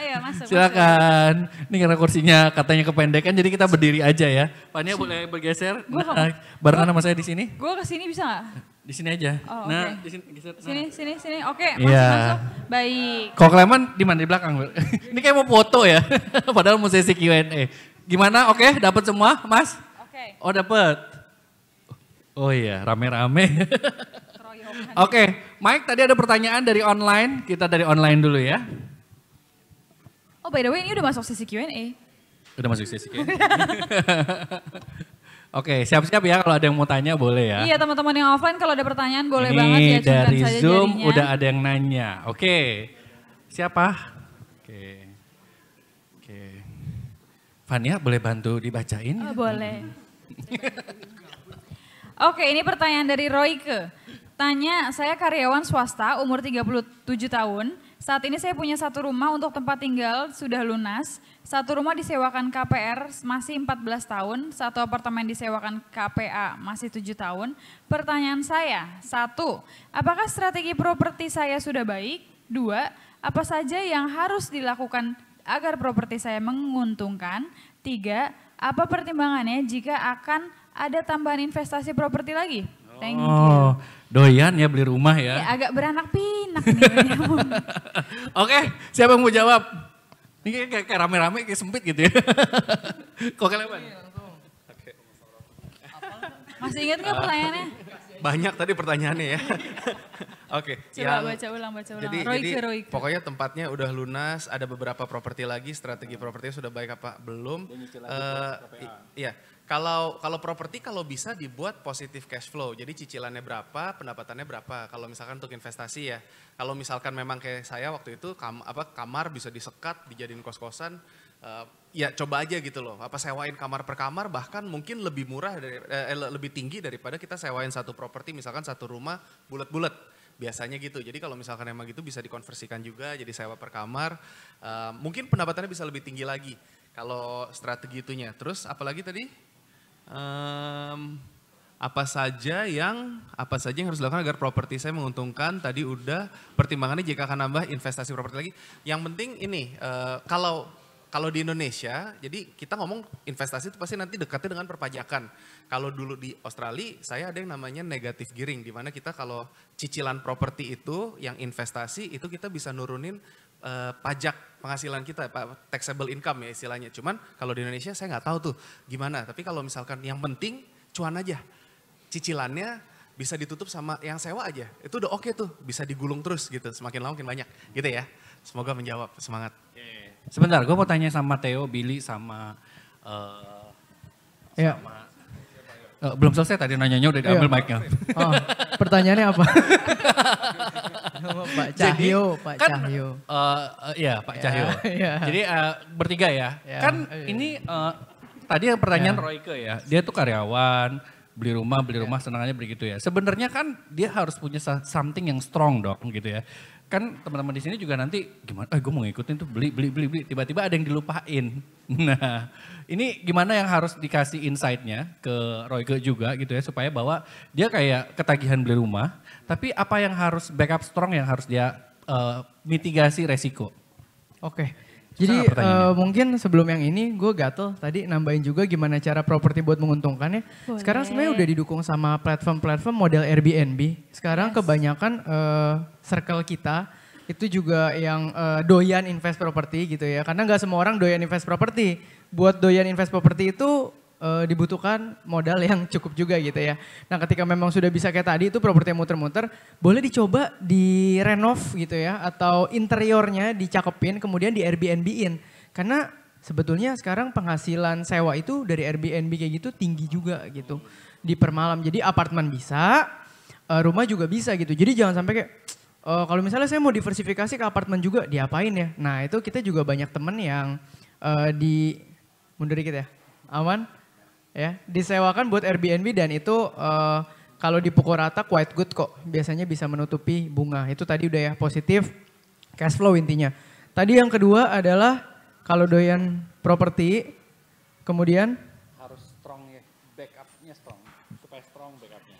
Ayo masuk. Silakan. Ini karena kursinya katanya kependekan, jadi kita berdiri aja ya. Fania boleh bergeser. Barengan sama saya di sini. Gue kesini bisa nggak? Di sini aja. Oh, nah, okay. di sini geser. Sini. Oke, masuk. Baik. Kok Klemen di mana di belakang? Ini kayak mau foto ya. Padahal mau sesi Q&A. Gimana? Oke, dapat semua, Mas? Oke. Oh, dapat. Oh iya, rame-rame. Oke, Mike tadi ada pertanyaan dari online. Kita dari online dulu ya. Oh, by the way, ini udah masuk sesi Q&A. Udah masuk sesi Q&A. Oke, siap-siap ya kalau ada yang mau tanya boleh ya. Iya, teman-teman yang offline kalau ada pertanyaan boleh ini banget ya. Dari saja Zoom jadinya. udah ada yang nanya. Oke, siapa? Oke. Fania boleh bantu dibacain? Oh, boleh. Oke, ini pertanyaan dari Royke. Tanya, saya karyawan swasta umur 37 tahun. Saat ini saya punya 1 rumah untuk tempat tinggal sudah lunas. 1 rumah disewakan KPR masih 14 tahun. 1 apartemen disewakan KPA masih 7 tahun. Pertanyaan saya, 1. Apakah strategi properti saya sudah baik? 2. Apa saja yang harus dilakukan agar properti saya menguntungkan? 3. Apa pertimbangannya jika akan ada tambahan investasi properti lagi? Thank you. Doyan ya beli rumah ya. Ya agak beranak pinak nih. Oke, siapa yang mau jawab? Ini kayak rame-rame, kayak sempit gitu ya. Kok kalian? Masih ingat nggak pertanyaannya? Banyak tadi pertanyaannya ya. Oke. Coba baca ulang. Jadi pokoknya tempatnya udah lunas, ada beberapa properti lagi, strategi propertinya sudah baik apa belum? Iya. Kalau properti kalau bisa dibuat positif cash flow, jadi cicilannya berapa, pendapatannya berapa. Kalau misalkan untuk investasi ya, kalau misalkan memang kayak saya waktu itu kamar bisa disekat, dijadiin kos-kosan, ya coba aja gitu loh. Apa sewain kamar per kamar bahkan mungkin lebih murah lebih tinggi daripada kita sewain 1 properti, misalkan 1 rumah bulat-bulat. Biasanya gitu. Jadi kalau misalkan emang gitu bisa dikonversikan juga jadi sewa per kamar. Mungkin pendapatannya bisa lebih tinggi lagi kalau strategi itunya. Terus apalagi tadi? Apa saja yang harus dilakukan agar properti saya menguntungkan? Tadi udah pertimbangannya jika akan nambah investasi properti lagi. Yang penting ini kalau di Indonesia, jadi kita ngomong investasi itu pasti nanti dekatnya dengan perpajakan. Kalau dulu di Australia, saya ada yang namanya negative gearing, di mana kita kalau cicilan properti itu, yang investasi itu kita bisa nurunin pajak penghasilan kita, taxable income ya istilahnya. Cuman kalau di Indonesia saya nggak tahu tuh gimana. Tapi kalau misalkan yang penting cuan aja, cicilannya bisa ditutup sama yang sewa aja, itu udah oke tuh, bisa digulung terus gitu, semakin lama makin banyak gitu ya. Semoga menjawab, semangat. Sebentar, gue mau tanya sama Theo, Billy, sama... belum selesai tadi nanyanya udah diambil mic-nya. Oh, pertanyaannya apa? Pak Cahyo, Pak Cahyo. Iya, Pak Cahyo. Iya. Jadi bertiga ya. Kan ini tadi yang pertanyaan Royke ya, dia tuh karyawan, beli rumah senangannya begitu ya. Sebenarnya kan dia harus punya something yang strong dong gitu ya. Kan teman-teman di sini juga nanti gimana, gue mau ngikutin tuh beli, tiba-tiba ada yang dilupain. Nah ini gimana yang harus dikasih insight-nya ke Royke juga gitu ya, supaya bahwa dia kayak ketagihan beli rumah, tapi apa yang harus backup strong yang harus dia mitigasi resiko. Oke. Jadi mungkin sebelum yang ini gue gatel tadi nambahin juga gimana cara properti buat menguntungkannya. Boleh. Sekarang sebenarnya udah didukung sama platform-platform model Airbnb. Sekarang kebanyakan circle kita itu juga yang doyan invest properti gitu ya. Karena nggak semua orang doyan invest properti. Buat doyan invest properti itu dibutuhkan modal yang cukup juga gitu ya. Nah ketika memang sudah bisa kayak tadi itu properti yang muter-muter, boleh dicoba direnov gitu ya, atau interiornya dicakepin kemudian di Airbnb-in. Karena sebetulnya sekarang penghasilan sewa itu dari Airbnb kayak gitu tinggi juga gitu di per malam. Jadi apartemen bisa, rumah juga bisa gitu. Jadi jangan sampai kayak kalau misalnya saya mau diversifikasi ke apartemen juga, diapain ya? Nah itu kita juga banyak temen yang mundur dikit ya, aman? Ya, disewakan buat Airbnb dan itu kalau dipukul rata quite good kok. Biasanya bisa menutupi bunga. Itu tadi udah ya positif cash flow intinya. Tadi yang kedua adalah kalau doyan properti kemudian harus strong ya, backupnya strong supaya strong backupnya.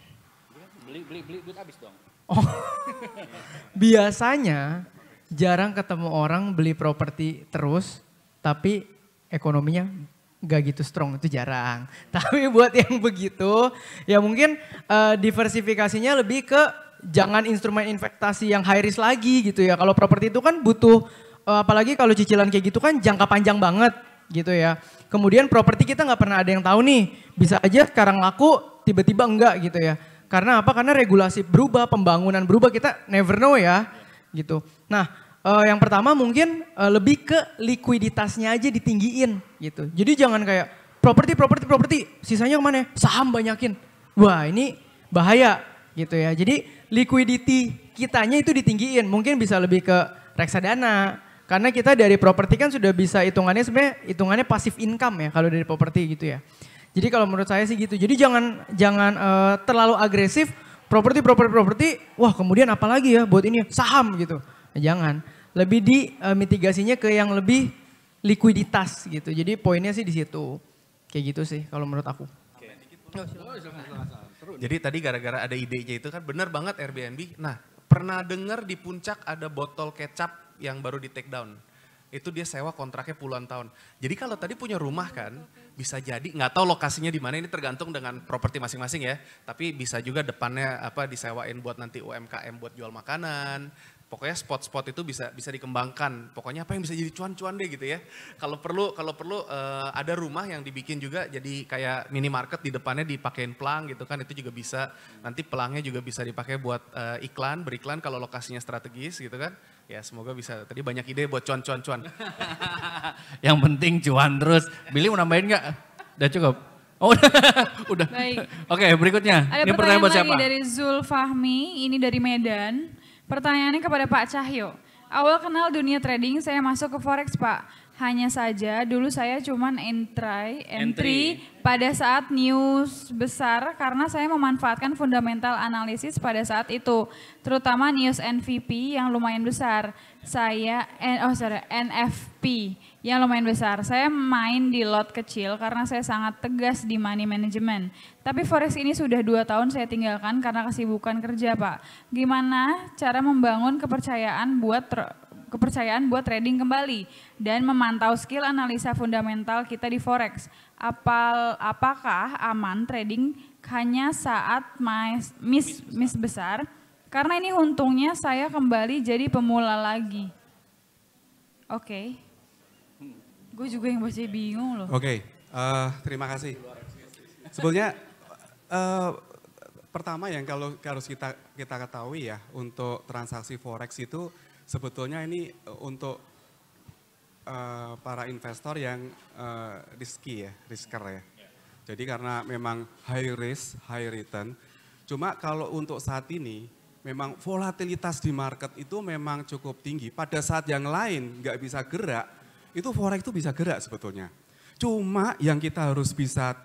Beli duit habis dong. Oh, biasanya jarang ketemu orang beli properti terus tapi ekonominya gak gitu strong, itu jarang. Tapi buat yang begitu, ya mungkin diversifikasinya lebih ke jangan instrumen investasi yang high risk lagi gitu ya. Kalau properti itu kan butuh, apalagi kalau cicilan kayak gitu kan jangka panjang banget gitu ya. Kemudian properti kita gak pernah ada yang tahu nih, bisa aja sekarang laku, tiba-tiba enggak gitu ya. Karena apa? Karena regulasi berubah, pembangunan berubah, kita never know ya gitu. Nah, yang pertama mungkin lebih ke likuiditasnya aja ditinggiin gitu. Jadi jangan kayak properti, sisanya kemana? Saham banyakin. Wah ini bahaya gitu ya. Jadi liquidity kitanya itu ditinggiin. Mungkin bisa lebih ke reksadana. Karena kita dari properti kan sudah bisa hitungannya sebenarnya hitungannya passive income ya kalau dari properti gitu ya. Jadi kalau menurut saya sih gitu. Jadi jangan terlalu agresif properti. Wah kemudian apalagi ya buat ini saham gitu. Jangan, lebih mitigasinya ke yang lebih likuiditas gitu. Jadi poinnya sih di situ. Kayak gitu sih kalau menurut aku. Jadi tadi gara-gara ada idenya itu kan benar banget Airbnb. Nah, pernah dengar di Puncak ada botol kecap yang baru di take down. Itu dia sewa kontraknya puluhan tahun. Jadi kalau tadi punya rumah kan, bisa jadi nggak tahu lokasinya di mana, ini tergantung dengan properti masing-masing ya. Tapi bisa juga depannya disewain buat nanti UMKM buat jual makanan. Pokoknya spot-spot itu bisa dikembangkan. Pokoknya apa yang bisa jadi cuan-cuan deh gitu ya. Kalau perlu ada rumah yang dibikin juga jadi kayak minimarket di depannya dipakein pelang gitu kan, itu juga bisa. Nanti pelangnya juga bisa dipakai buat beriklan kalau lokasinya strategis gitu kan. Ya semoga bisa. Tadi banyak ide buat cuan-cuan. Yang penting cuan terus. Billy mau nambahin nggak? Udah cukup? Oh udah. Baik. Oke berikutnya. Ada ini pertanyaan buat lagi siapa? dari Zul Fahmi, ini dari Medan. Pertanyaannya kepada Pak Cahyo. Awal kenal dunia trading, saya masuk ke Forex Pak. Hanya saja dulu saya cuman entry pada saat news besar karena saya memanfaatkan fundamental analysis pada saat itu. Terutama news NVP yang lumayan besar. NFP yang lumayan besar. Saya main di lot kecil karena saya sangat tegas di money management. Tapi forex ini sudah 2 tahun saya tinggalkan karena kesibukan kerja, Pak. Gimana cara membangun kepercayaan buat trading kembali dan memantau skill analisa fundamental kita di forex. Apakah aman trading hanya saat miss besar? Karena ini untungnya saya kembali jadi pemula lagi. Oke. Gue juga yang baca bingung loh. Oke, terima kasih. Sebenarnya pertama yang kalau harus kita ketahui ya, untuk transaksi forex itu sebetulnya ini untuk para investor yang risker ya. Jadi karena memang high risk, high return. Cuma kalau untuk saat ini memang volatilitas di market itu memang cukup tinggi. Pada saat yang lain nggak bisa gerak, itu forex itu bisa gerak sebetulnya. Cuma yang kita harus bisa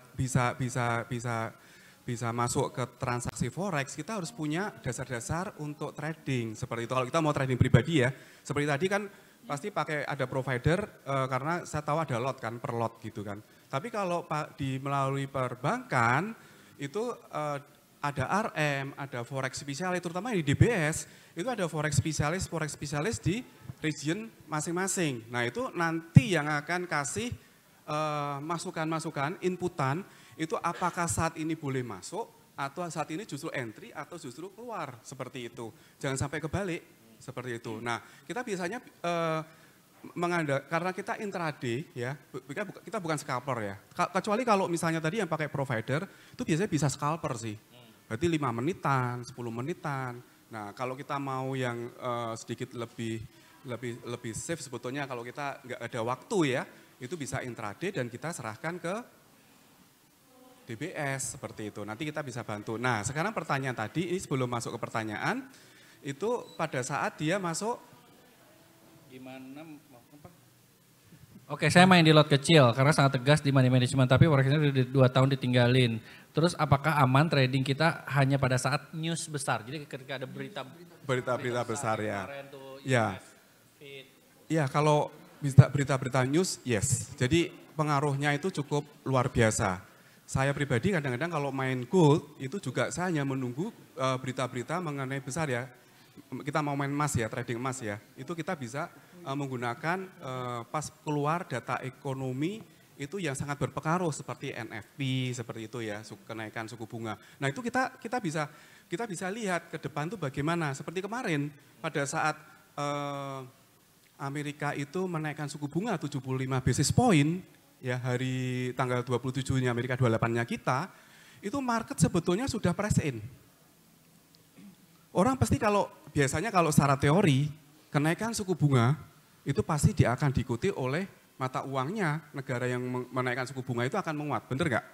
masuk ke transaksi forex, kita harus punya dasar-dasar untuk trading. Seperti itu, kalau kita mau trading pribadi ya, seperti tadi kan pasti pakai ada provider karena saya tahu ada lot kan, per lot gitu kan. Tapi kalau melalui perbankan itu ada RM, ada forex spesialis, terutama di DBS, itu ada forex spesialis di region masing-masing. Nah itu nanti yang akan kasih masukan-masukan, inputan, itu apakah saat ini boleh masuk, atau saat ini justru entry, atau justru keluar, seperti itu. Jangan sampai kebalik, seperti itu. Nah kita biasanya karena kita intraday ya, kita bukan scalper ya. Kecuali kalau misalnya tadi yang pakai provider, itu biasanya bisa scalper sih. Berarti 5 menitan, 10 menitan. Nah kalau kita mau yang sedikit lebih safe sebetulnya kalau kita nggak ada waktu ya, itu bisa intraday dan kita serahkan ke DBS seperti itu. Nanti kita bisa bantu. Nah sekarang pertanyaan tadi, ini sebelum masuk ke pertanyaan, itu pada saat dia masuk gimana? Oke, saya main di lot kecil karena sangat tegas di money management, tapi forexnya udah 2 tahun ditinggalin. Terus apakah aman trading kita hanya pada saat news besar? Jadi ketika ada berita besar ya. Tuh, ya. Ya, kalau berita-berita news, yes. Jadi pengaruhnya itu cukup luar biasa. Saya pribadi kadang-kadang kalau main gold itu juga saya hanya menunggu berita-berita mengenai besar ya. Kita mau main emas ya, trading emas ya. Itu kita bisa menggunakan pas keluar data ekonomi itu yang sangat berpengaruh seperti NFP seperti itu ya, kenaikan suku bunga. Nah itu kita bisa lihat ke depan tuh bagaimana. Seperti kemarin pada saat Amerika itu menaikkan suku bunga 75 basis point ya, hari tanggal 27-nya Amerika 28-nya kita, itu market sebetulnya sudah price in. Orang pasti biasanya kalau secara teori kenaikan suku bunga itu pasti dia akan diikuti oleh mata uangnya, negara yang menaikkan suku bunga itu akan menguat, benar nggak?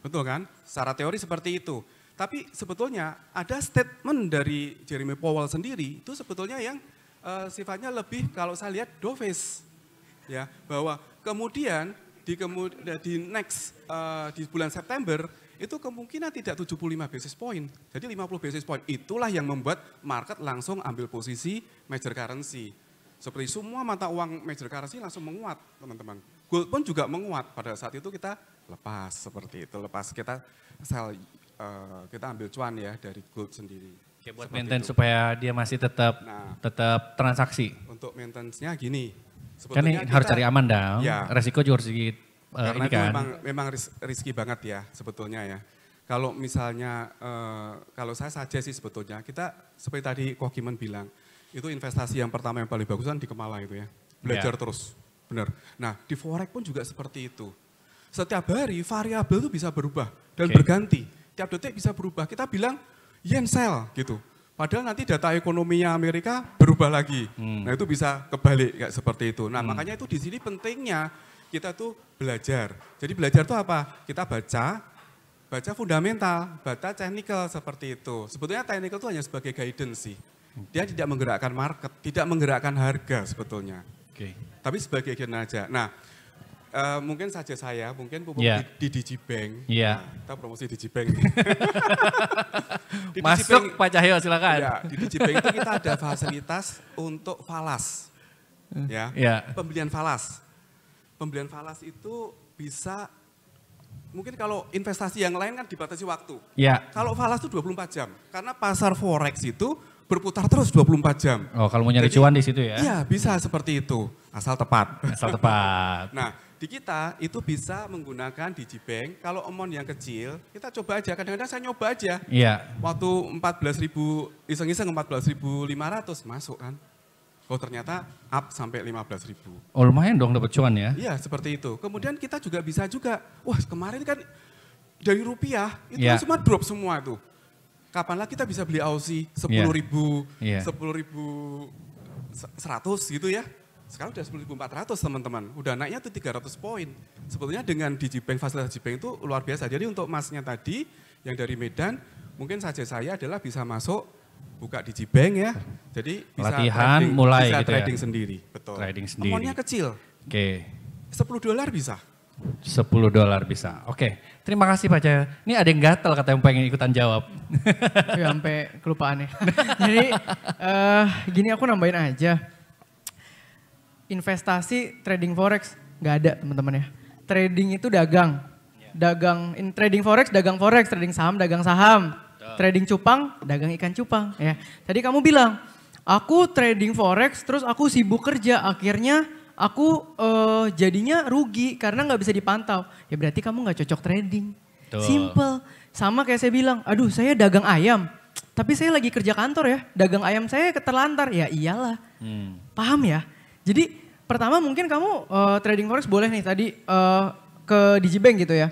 Betul kan? Secara teori seperti itu. Tapi sebetulnya ada statement dari Jeremy Powell sendiri, itu sebetulnya yang sifatnya lebih kalau saya lihat dovish. Ya, bahwa kemudian di bulan September, itu kemungkinan tidak 75 basis point, jadi 50 basis point. Itulah yang membuat market langsung ambil posisi major currency. Seperti semua mata uang major currency langsung menguat, teman-teman. Gold pun juga menguat, pada saat itu kita lepas seperti itu. Lepas kita sell, kita ambil cuan ya dari gold sendiri. Oke, buat maintain supaya dia masih tetap transaksi. Untuk maintenance-nya gini. Kan ini harus cari aman dong, ya, resiko juga harus sedikit. Karena itu memang risky banget ya sebetulnya ya. Kalau misalnya, kalau saya saja sih sebetulnya, kita seperti tadi Koh Kiman bilang, itu investasi yang pertama yang paling bagus kan di Kemala itu ya. Belajar terus, benar. Nah di forex pun juga seperti itu. Setiap hari variabel itu bisa berubah dan berganti. Tiap detik bisa berubah. Kita bilang yen sell gitu. Padahal nanti data ekonominya Amerika berubah lagi. Nah itu bisa kebalik kayak seperti itu. Nah makanya itu di sini pentingnya kita tuh belajar. Jadi belajar itu apa? Kita baca fundamental, baca technical seperti itu. Sebetulnya technical itu hanya sebagai guidance sih. Dia tidak menggerakkan market, tidak menggerakkan harga sebetulnya. Oke. Tapi sebagai agen aja. Nah, mungkin saja saya, mungkin pupuk di Digibank. Iya. Nah, kita promosi Digibank. Di Masuk Pak Cahyo silakan. Ya, di Digibank itu kita ada fasilitas untuk falas. Ya, pembelian falas. Pembelian falas itu bisa, mungkin kalau investasi yang lain kan dibatasi waktu. Iya. Kalau falas itu 24 jam. Karena pasar forex itu berputar terus 24 jam. Oh, kalau mau nyari cuan di situ ya? Iya, bisa seperti itu. Asal tepat. Asal tepat. Nah, di kita itu bisa menggunakan Digibank. Kalau amount yang kecil, kita coba aja. Kadang-kadang saya nyoba aja. Iya. Waktu 14.000, iseng-iseng 14.500 masuk kan. Oh ternyata up sampai 15.000. Oh lumayan dong dapat cuan ya? Iya seperti itu. Kemudian kita juga bisa juga, wah kemarin kan dari rupiah itu semua drop semua tuh. Kapan lagi kita bisa beli Aussie 10.000, 10.100 gitu ya. Sekarang udah 10.400 teman-teman. Udah naiknya tuh 300 poin. Sebetulnya dengan Digibank, fasilitas Digibank itu luar biasa. Jadi untuk masnya tadi yang dari Medan, mungkin saja saya adalah bisa masuk buka Digibank ya. Jadi bisa latihan trading, mulai bisa gitu trading ya? sendiri. Betul. Trading sendiri. Amountnya kecil. Oke. $10 bisa. $10 bisa. Oke. Terima kasih Pak Cahyo. Ini ada yang gatel katanya pengen ikutan jawab. Ya sampai kelupaan ya. Jadi gini aku nambahin aja. Investasi trading forex nggak ada teman-teman ya. Trading itu dagang. Trading forex, trading saham, dagang saham. Trading cupang, dagang ikan cupang. Ya. Tadi kamu bilang, aku trading forex terus aku sibuk kerja. Akhirnya aku jadinya rugi karena nggak bisa dipantau. Ya berarti kamu nggak cocok trading. Simple. Sama kayak saya bilang, aduh saya dagang ayam. Tapi saya lagi kerja kantor ya, dagang ayam saya keterlantar. Ya iyalah, paham ya? Jadi pertama mungkin kamu trading forex boleh nih tadi ke Digibank gitu ya.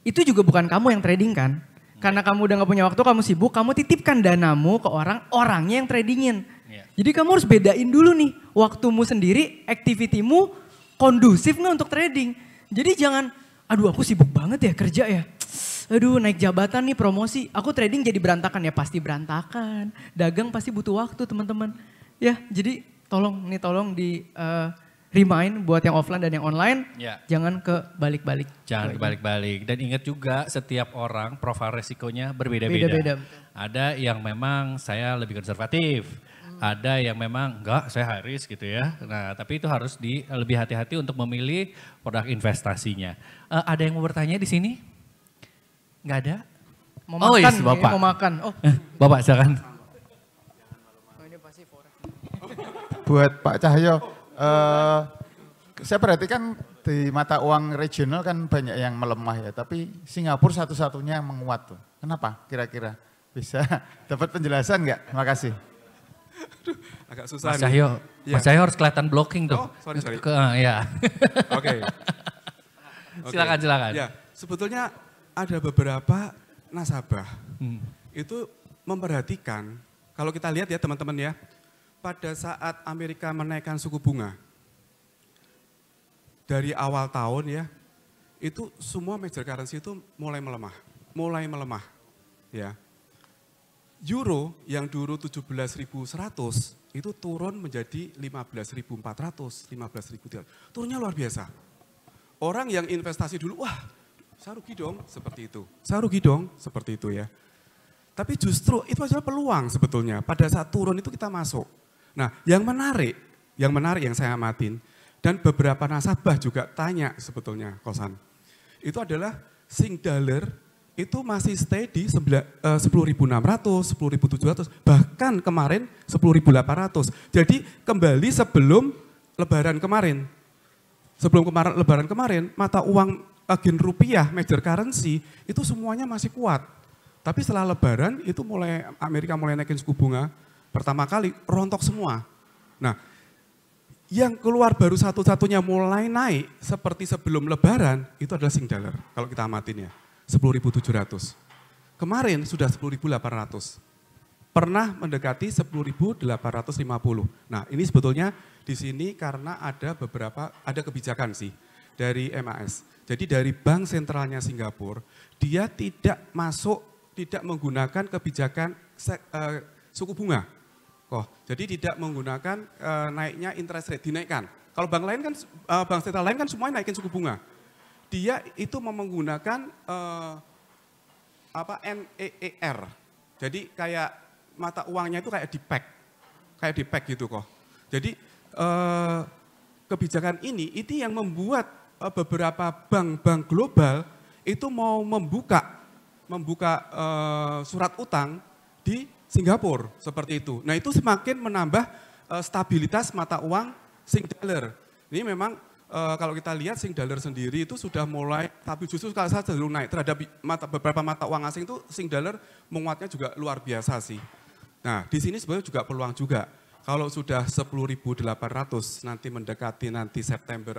Itu juga bukan kamu yang trading kan. Karena kamu udah gak punya waktu, kamu sibuk, kamu titipkan danamu ke orangnya yang tradingin. Jadi kamu harus bedain dulu nih, waktumu sendiri, activity-mu kondusif gak untuk trading. Jadi jangan, aduh aku sibuk banget ya kerja ya. Aduh naik jabatan nih promosi, aku trading jadi berantakan ya pasti berantakan. Dagang pasti butuh waktu teman-teman. Ya jadi tolong di remind buat yang offline dan yang online, jangan kebalik-balik. Jangan kebalik-balik. Dan ingat juga setiap orang profil resikonya berbeda-beda. Ada yang memang saya lebih konservatif. Ada yang memang enggak, saya high risk gitu ya. Nah tapi itu harus lebih hati-hati untuk memilih produk investasinya. Ada yang mau bertanya di sini? Enggak ada? Mau makan, yes, Bapak. Mau makan. Oh. Bapak silakan. Buat Pak Cahyo, saya perhatikan di mata uang regional kan banyak yang melemah ya, tapi Singapura satu-satunya yang menguat tuh. Kenapa kira-kira? Bisa dapat penjelasan nggak? Terima kasih. Aduh, agak susah Mas Cahyo, Mas Cahyo harus kelihatan blocking tuh. Oh, sorry. Oke. Silakan. Ya, sebetulnya ada beberapa nasabah itu memperhatikan, kalau kita lihat ya teman-teman ya, pada saat Amerika menaikkan suku bunga, dari awal tahun ya, itu semua major currency itu mulai melemah. Ya. Euro yang dulu 17.100 itu turun menjadi 15.400, 15.300. Turunnya luar biasa. Orang yang investasi dulu, wah saya rugi dong seperti itu ya. Tapi justru itu adalah peluang sebetulnya. Pada saat turun itu kita masuk. Nah yang menarik yang saya amatin, dan beberapa nasabah juga tanya sebetulnya Kosan, itu adalah Sing Dollar itu masih stay di 10.600, 10.700, bahkan kemarin 10.800. Jadi kembali sebelum lebaran kemarin. Lebaran kemarin, mata uang agen rupiah, major currency, itu semuanya masih kuat. Tapi setelah lebaran itu Amerika mulai naikin suku bunga, pertama kali rontok semua. Nah, yang keluar baru satu-satunya mulai naik seperti sebelum lebaran, itu adalah Sing Dollar, kalau kita amatin ya. 10.700. Kemarin sudah 10.800. Pernah mendekati 10.850. Nah, ini sebetulnya di sini karena ada kebijakan sih dari MAS. Jadi dari Bank Sentralnya Singapura, dia tidak menggunakan kebijakan suku bunga. Jadi tidak menggunakan naiknya interest rate, dinaikkan. Kalau bank lain kan, bank sentral lain kan semuanya naikin suku bunga. Dia itu menggunakan NEER. Jadi kayak mata uangnya itu kayak di-peg gitu kok. Jadi kebijakan ini itu yang membuat beberapa bank-bank global itu mau membuka surat utang di Singapura seperti itu. Nah itu semakin menambah stabilitas mata uang Sing dollar. Ini memang kalau kita lihat Sing dollar sendiri itu sudah mulai, tapi justru kalau saya cenderung naik terhadap beberapa mata uang asing itu Sing dollar menguatnya juga luar biasa sih. Nah di sini sebenarnya juga peluang juga. Kalau sudah 10.800 nanti mendekati nanti September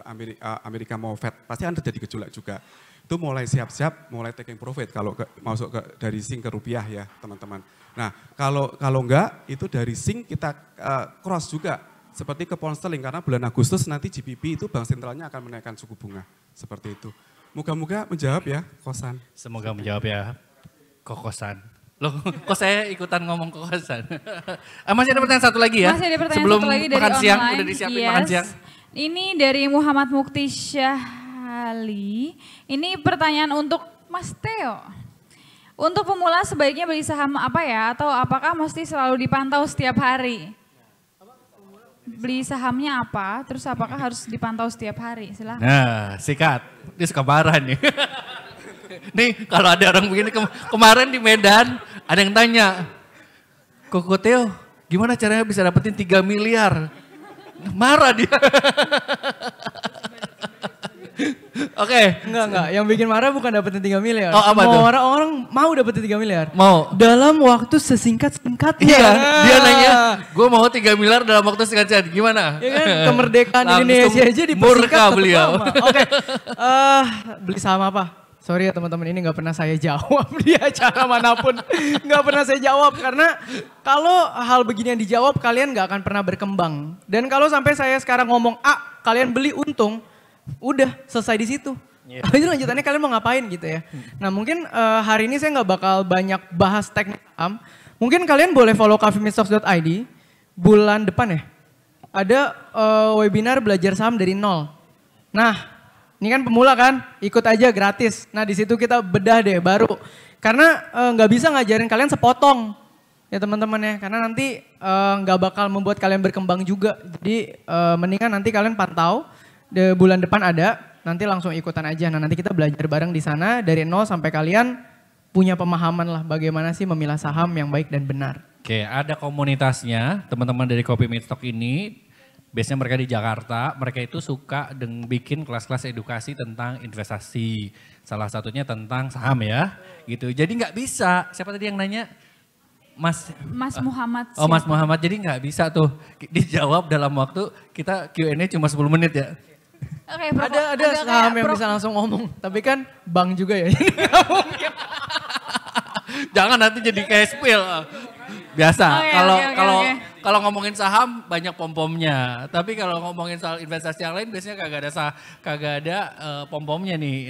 Amerika mau Fed, pasti akan terjadi gejolak juga. Itu mulai siap-siap, mulai taking profit kalau masuk dari Sing ke rupiah ya teman-teman. Nah kalau enggak itu dari Sing kita cross juga seperti ke pound sterling karena bulan Agustus nanti GBP itu bank sentralnya akan menaikkan suku bunga seperti itu. Moga-moga menjawab ya Kosan. Semoga menjawab ya Kokosan. Loh, kok saya ikutan ngomong kokosan? Masih ada pertanyaan satu lagi ya? Masih ada pertanyaan sebelum satu lagi dari makan online. siang, udah disiapin makan siang. Ini dari Muhammad Mukti Syahali. Ini pertanyaan untuk Mas Theo. Untuk pemula sebaiknya beli saham apa ya? Atau apakah mesti selalu dipantau setiap hari? Beli sahamnya apa? Terus apakah harus dipantau setiap hari? Silahkan. Nah, sikat. Dia suka marah nih. Nih kalau ada orang begini kemarin di Medan ada yang tanya, Koko Theo gimana caranya bisa dapetin 3 miliar? Marah dia. Oke. Enggak. Yang bikin marah bukan dapetin 3 miliar. Oh, apa tuh? Orang mau dapetin 3 miliar. Mau. Dalam waktu sesingkat-singkatnya. Iya, dia nanya, gue mau 3 miliar dalam waktu singkat-singkat. Gimana? Ya kan, kemerdekaan Indonesia aja dipersingkat tetap beliau. lama. Oke, beli saham apa? Sorry ya teman-teman, ini nggak pernah saya jawab di acara manapun. Nggak pernah saya jawab karena kalau hal begini yang dijawab kalian nggak akan pernah berkembang. Dan kalau sampai saya sekarang ngomong A, kalian beli untung, udah selesai di situ. Yeah. Itu lanjutannya kalian mau ngapain gitu ya. Nah mungkin hari ini saya nggak bakal banyak bahas teknik saham. Mungkin kalian boleh follow coffeemeetstocks.id bulan depan ya. Ada webinar belajar saham dari nol. Nah, ini kan pemula kan, ikut aja gratis. Nah di situ kita bedah deh baru. Karena nggak bisa ngajarin kalian sepotong ya teman-teman ya. Karena nanti nggak bakal membuat kalian berkembang juga. Jadi mendingan nanti kalian pantau, di bulan depan ada, nanti langsung ikutan aja. Nah nanti kita belajar bareng di sana dari nol sampai kalian punya pemahaman lah bagaimana sih memilah saham yang baik dan benar. Oke, ada komunitasnya teman-teman dari Kopi Meet Stock ini. Biasanya mereka di Jakarta, mereka itu suka bikin kelas-kelas edukasi tentang investasi. Salah satunya tentang saham ya, gitu. Jadi nggak bisa, siapa tadi yang nanya? Mas Muhammad. Oh Mas Muhammad, jadi nggak bisa tuh dijawab dalam waktu kita Q&A cuma 10 menit ya. Oke, ada saham yang bisa langsung ngomong, tapi kan bank juga ya. Jangan nanti jadi kayak spill. Biasa, kalau ngomongin saham banyak pom-pomnya. Tapi kalau ngomongin soal investasi yang lain biasanya kagak ada pom-pomnya nih.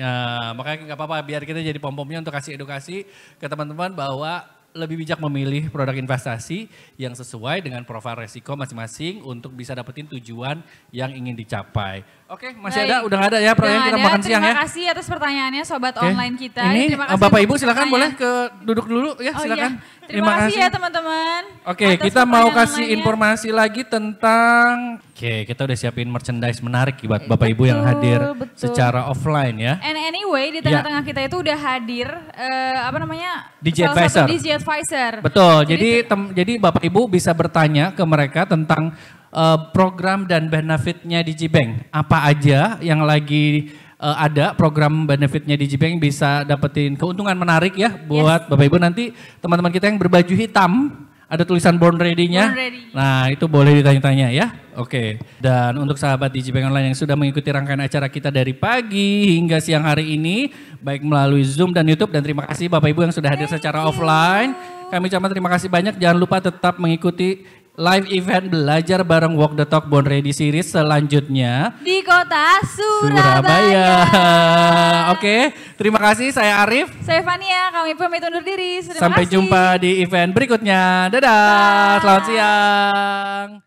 Makanya nggak apa-apa biar kita jadi pom-pomnya untuk kasih edukasi ke teman-teman bahwa lebih bijak memilih produk investasi yang sesuai dengan profil resiko masing-masing untuk bisa dapetin tujuan yang ingin dicapai. Oke, masih ada? Udah nggak ada ya pertanyaan kita makan siang ya? Terima kasih atas pertanyaannya sobat online kita. Ini Bapak Ibu silakan boleh duduk dulu ya silakan. Iya. Terima kasih ya teman-teman. Oke, kita mau kasih informasi lagi tentang, kita udah siapin merchandise menarik buat Bapak Ibu yang hadir secara offline ya. And anyway di tengah-tengah kita itu udah hadir DJ Advisor. Betul, jadi Bapak Ibu bisa bertanya ke mereka tentang program dan benefitnya DigiBank. Apa aja yang lagi ada program benefitnya DigiBank bisa dapetin keuntungan menarik ya buat Bapak Ibu nanti teman-teman kita yang berbaju hitam ada tulisan Born Ready-nya. Nah itu boleh ditanya-tanya ya. Oke. Dan untuk sahabat DigiBank Online yang sudah mengikuti rangkaian acara kita dari pagi hingga siang hari ini baik melalui Zoom dan YouTube dan terima kasih Bapak Ibu yang sudah hadir secara offline. Kami ucapkan terima kasih banyak. Jangan lupa tetap mengikuti live event belajar bareng Walk the Talk Born Ready series selanjutnya di kota Surabaya. Oke, terima kasih. Saya Arif. Saya Fania, kami pamit undur diri. Sampai jumpa di event berikutnya. Dadah, selamat siang.